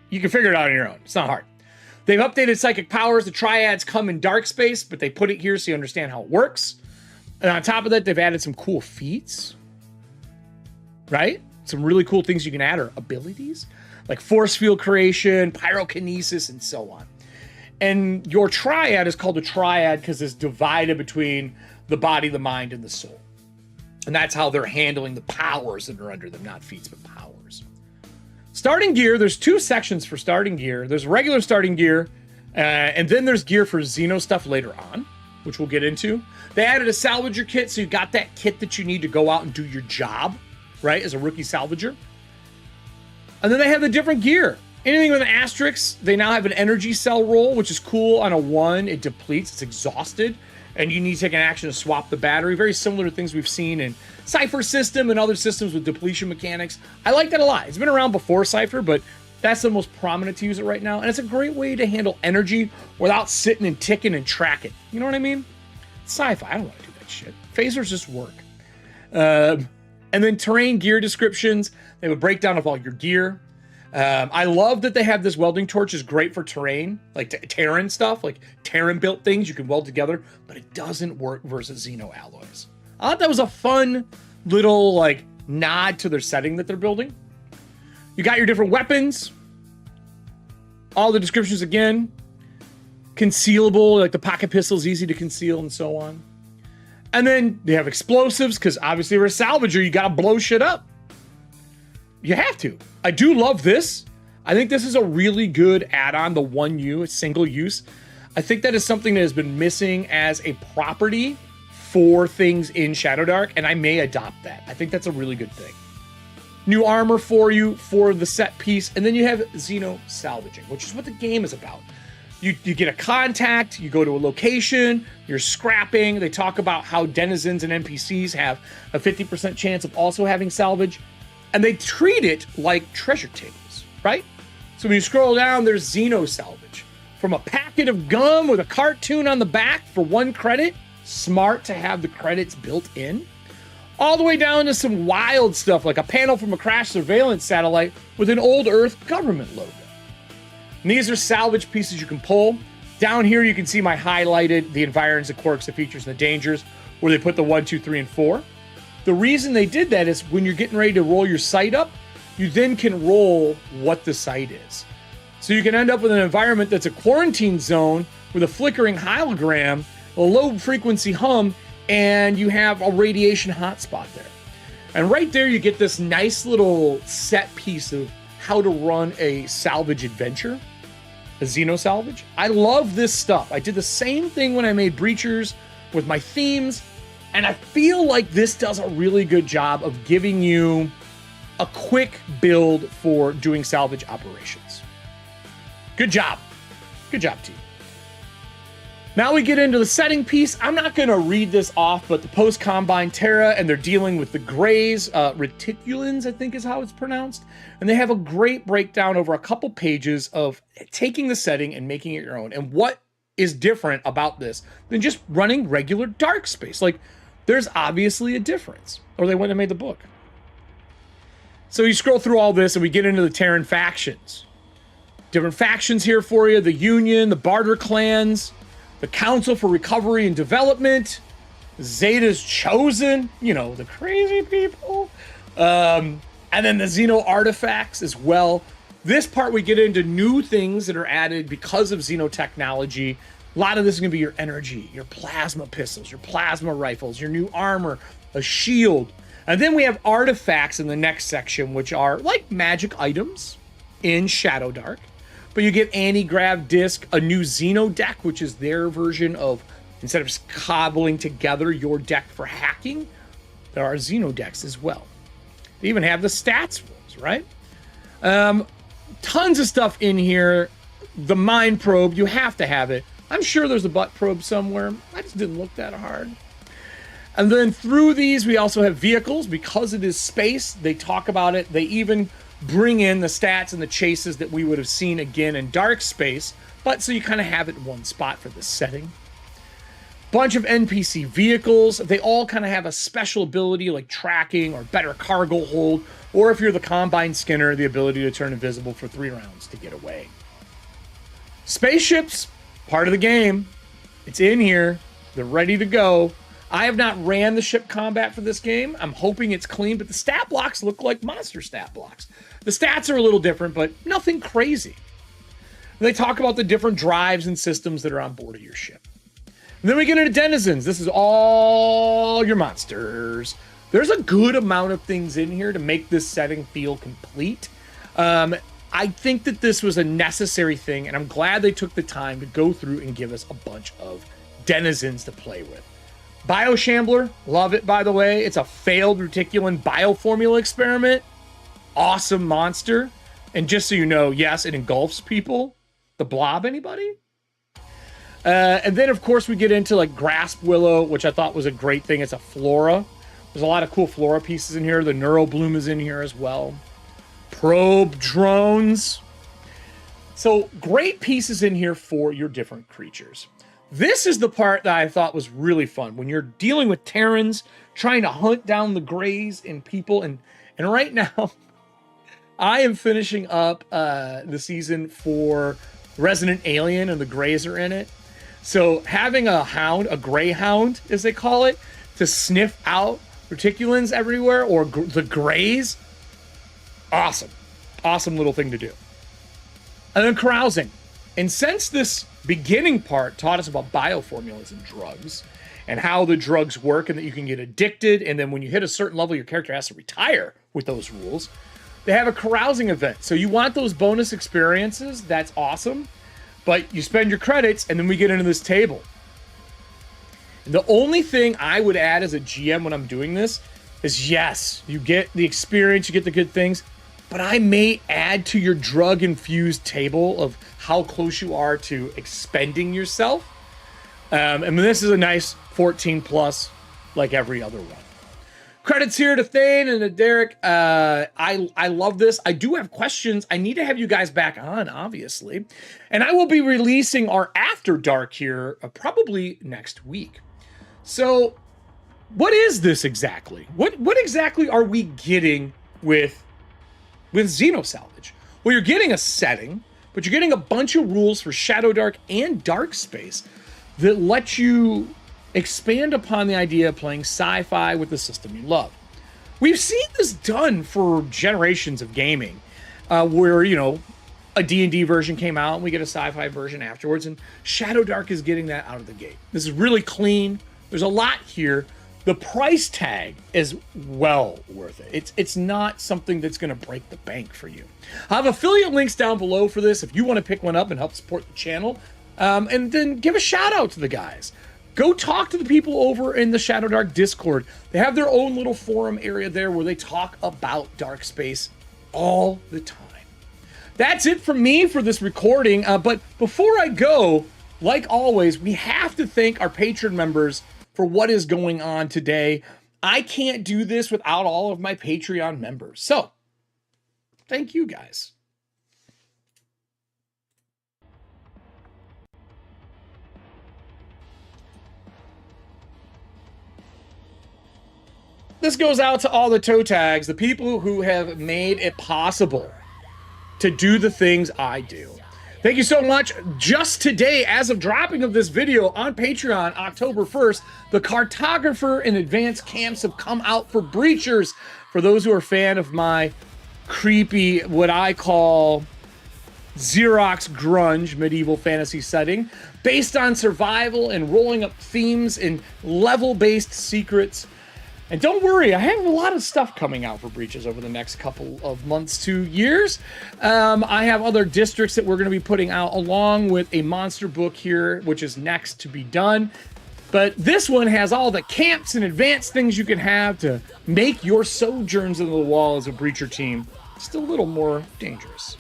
you can figure it out on your own. It's not hard. They've updated psychic powers. The triads come in Darkspace, but they put it here so you understand how it works. And on top of that, they've added some cool feats, right? Some really cool things you can add are abilities, like force field creation, pyrokinesis, and so on. And your triad is called a triad because it's divided between the body, the mind, and the soul. And that's how they're handling the powers that are under them, not feats, but powers. Starting gear, there's 2 sections for starting gear. There's regular starting gear, and then there's gear for Xeno stuff later on, which we'll get into. They added a salvager kit, so you got that kit that you need to go out and do your job, right, as a rookie salvager. And then they have the different gear. Anything with an asterisk, they now have an energy cell roll, which is cool. On a 1, it depletes, it's exhausted, and you need to take an action to swap the battery. Very similar to things we've seen in Cypher System and other systems with depletion mechanics. I like that a lot. It's been around before Cypher, but that's the most prominent to use it right now. And it's a great way to handle energy without sitting and ticking and tracking. You know what I mean? It's sci-fi. I don't want to do that shit. Phasers just work. And then terrain gear descriptions. They have a breakdown of all your gear. I love that they have this welding torch is great for terrain, like Terran stuff, like Terran built things you can weld together, but it doesn't work versus Xeno alloys. I thought that was a fun little like nod to their setting that they're building. You got your different weapons. All the descriptions again. Concealable, like the pocket pistol is easy to conceal and so on. And then they have explosives, because obviously we're a salvager, you gotta blow shit up. You have to. I do love this. I think this is a really good add-on, the 1U, it's single use. I think that is something that has been missing as a property for things in Shadowdark, and I may adopt that. I think that's a really good thing. New armor for you for the set piece, and then you have Xeno salvaging, which is what the game is about. You get a contact, you go to a location, you're scrapping. They talk about how denizens and NPCs have a 50% chance of also having salvage. And they treat it like treasure tables, right? So when you scroll down, there's Xeno salvage. From a packet of gum with a cartoon on the back for 1 credit. Smart to have the credits built in. all the way down to some wild stuff like a panel from a crashed surveillance satellite with an old Earth government logo. And these are salvage pieces you can pull. Down here, you can see my highlighted, the environs, the quirks, the features, and the dangers, where they put the 1, 2, 3, and 4. The reason they did that is when you're getting ready to roll your site up, you then can roll what the site is. So you can end up with an environment that's a quarantine zone with a flickering hologram, a low frequency hum, and you have a radiation hotspot there. And right there, you get this nice little set piece of how to run a salvage adventure, a Xeno salvage. I love this stuff. I did the same thing when I made Breachers with my themes, and I feel like this does a really good job of giving you a quick build for doing salvage operations. Good job. Good job, team. Now we get into the setting piece. I'm not going to read this off, but the post-Combine Terra, and they're dealing with the Greys, reticulans, I think is how it's pronounced. And they have a great breakdown over a couple pages of taking the setting and making it your own. And what is different about this than just running regular Darkspace? Like, there's obviously a difference, or they wouldn't have made the book. So you scroll through all this, and we get into the Terran factions. Different factions here for you. The Union, the Barter Clans, the Council for Recovery and Development, Zeta's Chosen, you know, the crazy people. And then the Xeno artifacts as well. This part, we get into new things that are added because of Xeno technology. A lot of this is going to be your energy, your plasma pistols, your plasma rifles, your new armor, a shield. And then we have artifacts in the next section, which are like magic items in Shadowdark. But you get anti-grav disc, a new Xeno deck, which is their version of, instead of just cobbling together your deck for hacking, there are Xeno decks as well. They even have the stats rules, right? Tons of stuff in here. The mind probe, you have to have it. I'm sure there's a butt probe somewhere. I just didn't look that hard. And then through these, we also have vehicles. Because it is space, they talk about it. They even bring in the stats and the chases that we would have seen again in Darkspace, but so you kind of have it in one spot for this setting. Bunch of NPC vehicles. They all kind of have a special ability like tracking or better cargo hold, or if you're the Combine Skinner, the ability to turn invisible for 3 rounds to get away. Spaceships, part of the game. It's in here. They're ready to go. I have not ran the ship combat for this game. I'm hoping it's clean, but the stat blocks look like monster stat blocks. The stats are a little different, but nothing crazy. They talk about the different drives and systems that are on board of your ship. And then we get into denizens. This is all your monsters. There's a good amount of things in here to make this setting feel complete. I think that this was a necessary thing, and I'm glad they took the time to go through and give us a bunch of denizens to play with. Bioshambler, love it, by the way. It's a failed reticulan bioformula experiment. Awesome monster. And just so you know, yes, it engulfs people. The Blob, anybody? And then, of course, we get into like Grasp Willow, which I thought was a great thing. It's a flora. There's a lot of cool flora pieces in here. The Neurobloom is in here as well. Probe drones. So great pieces in here for your different creatures. This is the part that I thought was really fun. When you're dealing with Terrans, trying to hunt down the Greys and people. And right now, I am finishing up the season for Resident Alien, and the Greys are in it. So having a hound, a greyhound, as they call it, to sniff out reticulans everywhere, or the Greys, awesome. Awesome little thing to do. And then carousing. And since this beginning part taught us about bioformulas and drugs, and how the drugs work, and that you can get addicted, and then when you hit a certain level, your character has to retire with those rules, they have a carousing event. So you want those bonus experiences, that's awesome. But you spend your credits, and then we get into this table. And the only thing I would add as a GM when I'm doing this is, yes, you get the experience, you get the good things, but I may add to your drug-infused table of how close you are to expending yourself. And this is a nice 14 plus, like every other one. Credits here to Thane and to Derek. I love this. I do have questions. I need to have you guys back on, obviously. And I will be releasing our After Dark here probably next week. So what is this exactly? What exactly are we getting with Xenosalvage? Well, you're getting a setting, but you're getting a bunch of rules for Shadowdark and Darkspace that let you expand upon the idea of playing sci-fi with the system you love. We've seen this done for generations of gaming, where, you know, a D&D version came out and we get a sci-fi version afterwards, and Shadowdark is getting that out of the gate. This is really clean. There's a lot here. The price tag is well worth it. It's not something that's going to break the bank for you. I have affiliate links down below for this if you want to pick one up and help support the channel. And then give a shout out to the guys. Go talk to the people over in the Shadowdark Discord. They have their own little forum area there where they talk about Darkspace all the time. That's it from me for this recording. But before I go, like always, we have to thank our Patreon members for what is going on today. I can't do this without all of my Patreon members. So, thank you guys. This goes out to all the toe tags, the people who have made it possible to do the things I do. Thank you so much. Just today, as of dropping of this video on Patreon, October 1st, the Cartographer and Advanced Camps have come out for Breachers. For those who are a fan of my creepy, what I call Xerox grunge medieval fantasy setting, based on survival and rolling up themes and level-based secrets. And don't worry, I have a lot of stuff coming out for Breaches over the next couple of months to years. I have other districts that we're going to be putting out, along with a monster book here, which is next to be done. But this one has all the camps and advanced things you can have to make your sojourns into the wall as a Breacher team just a little more dangerous.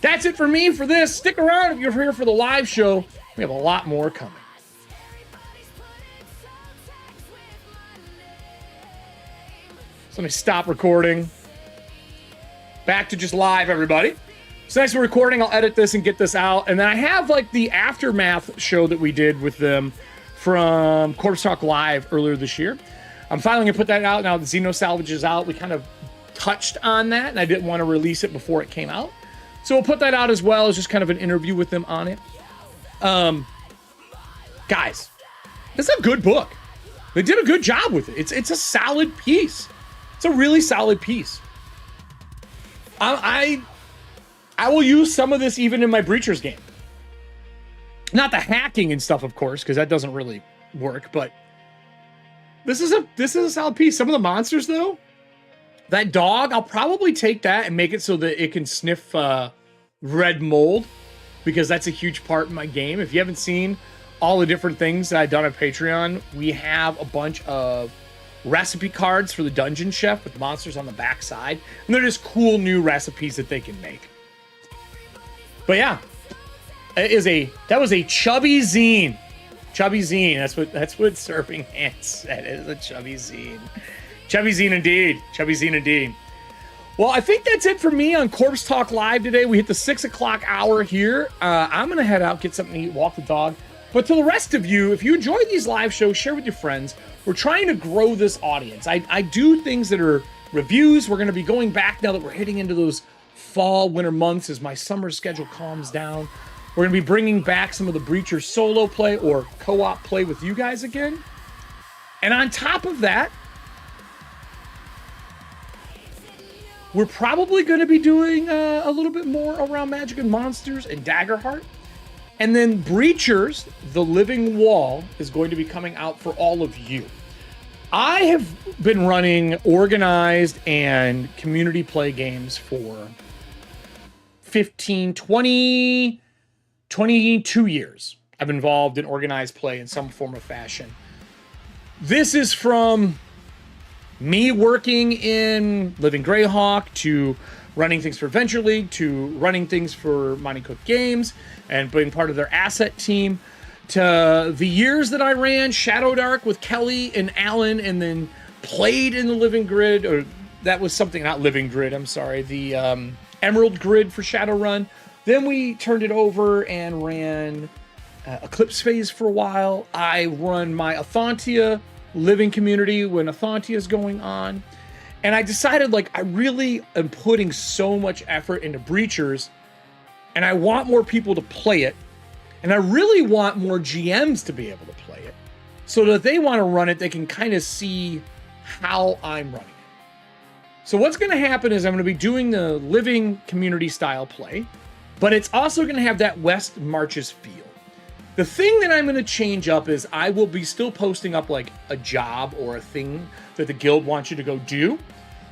That's it for me for this. Stick around if you're here for the live show. We have a lot more coming. So let me stop recording. Back to just live, everybody. So next we're recording, I'll edit this and get this out. And then I have like the aftermath show that we did with them from Corpse Talk Live earlier this year. I'm finally gonna put that out now that Xenosalvage is out. We kind of touched on that and I didn't want to release it before it came out. So we'll put that out as well as just kind of an interview with them on it. Guys, this is a good book. They did a good job with it. It's a solid piece. It's a really solid piece. I will use some of this even in my Breachers game. Not the hacking and stuff, of course, because that doesn't really work, but this is a solid piece. Some of the monsters, though, that dog, I'll probably take that and make it so that it can sniff red mold, because that's a huge part in my game. If you haven't seen all the different things that I've done on Patreon, we have a bunch of recipe cards for the dungeon chef with monsters on the back side, and they're just cool new recipes that they can make. But yeah, that was a chubby zine. Chubby zine. That's what Surfing Hands said. It is a chubby zine. Chubby zine indeed. Chubby zine indeed. Well, I think that's it for me on Corpse Talk Live today. We hit the 6 o'clock hour here. I'm gonna head out, get something to eat, walk the dog. But to the rest of you, if you enjoy these live shows, share with your friends. We're trying to grow this audience. I do things that are reviews. We're going to be going back now that we're hitting into those fall, winter months as my summer schedule calms down. We're going to be bringing back some of the Breacher solo play or co-op play with you guys again. And on top of that, we're probably going to be doing a little bit more around Magic and Monsters and Daggerheart. And then Breachers, The Living Wall, is going to be coming out for all of you. I have been running organized and community play games for 15, 20, 22 years. I've been involved in organized play in some form of fashion. This is from me working in Living Greyhawk to running things for Venture League, to running things for Monty Cook Games, and being part of their asset team, to the years that I ran Shadowdark with Kelly and Alan, and then played in the Living Grid, or that was something, not Living Grid, I'm sorry, the Emerald Grid for Shadowrun. Then we turned it over and ran Eclipse Phase for a while. I run my Athantia living community when Athantia is going on. And I decided, like, I really am putting so much effort into Breachers, and I want more people to play it. And I really want more GMs to be able to play it, so that if they want to run it, they can kind of see how I'm running it. So what's going to happen is I'm going to be doing the living community style play, but it's also going to have that West Marches feel. The thing that I'm going to change up is I will be still posting up like a job or a thing that the guild wants you to go do.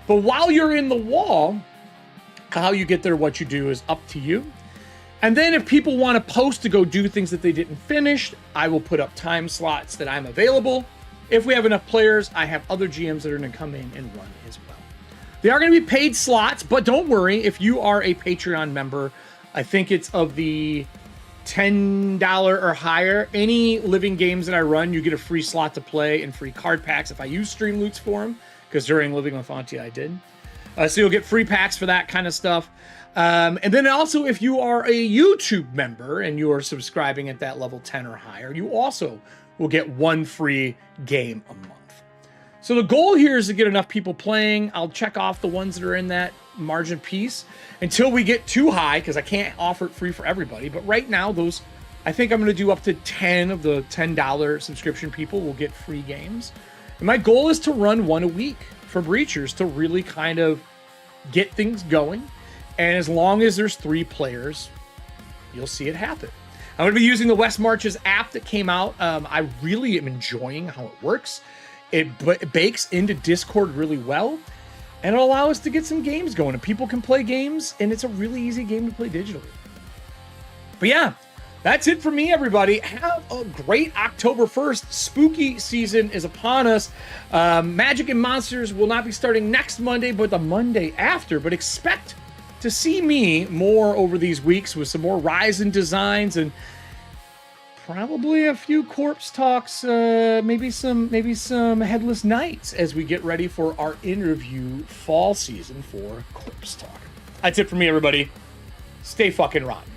But while you're in the wall, how you get there, what you do is up to you. And then if people want to post to go do things that they didn't finish, I will put up time slots that I'm available. If we have enough players, I have other GMs that are going to come in and run as well. They are going to be paid slots, but don't worry. If you are a Patreon member, I think it's of the $10 or higher, any living games that I run, you get a free slot to play and free card packs if I use Streamloots for them, because during Living with Auntie I did. So you'll get free packs for that kind of stuff. And then also, if you are a YouTube member and you are subscribing at that level 10 or higher, you also will get one free game a month. So the goal here is to get enough people playing. I'll check off the ones that are in that margin piece until we get too high, because I can't offer it free for everybody. But right now, those, I think I'm going to do up to 10 of the $10 subscription people will get free games. And my goal is to run one a week for Breachers to really kind of get things going. And as long as there's 3 players, you'll see it happen. I'm going to be using the West Marches app that came out. I really am enjoying how it works. It bakes into Discord really well, and it'll allow us to get some games going. And people can play games, and it's a really easy game to play digitally. But yeah, that's it for me, everybody. Have a great October 1st. Spooky season is upon us. Magic and Monsters will not be starting next Monday, but the Monday after. But expect to see me more over these weeks with some more Ryzen designs and probably a few corpse talks, maybe some headless knights as we get ready for our interview fall season for corpse talk. That's it for me, everybody. Stay fucking rotten.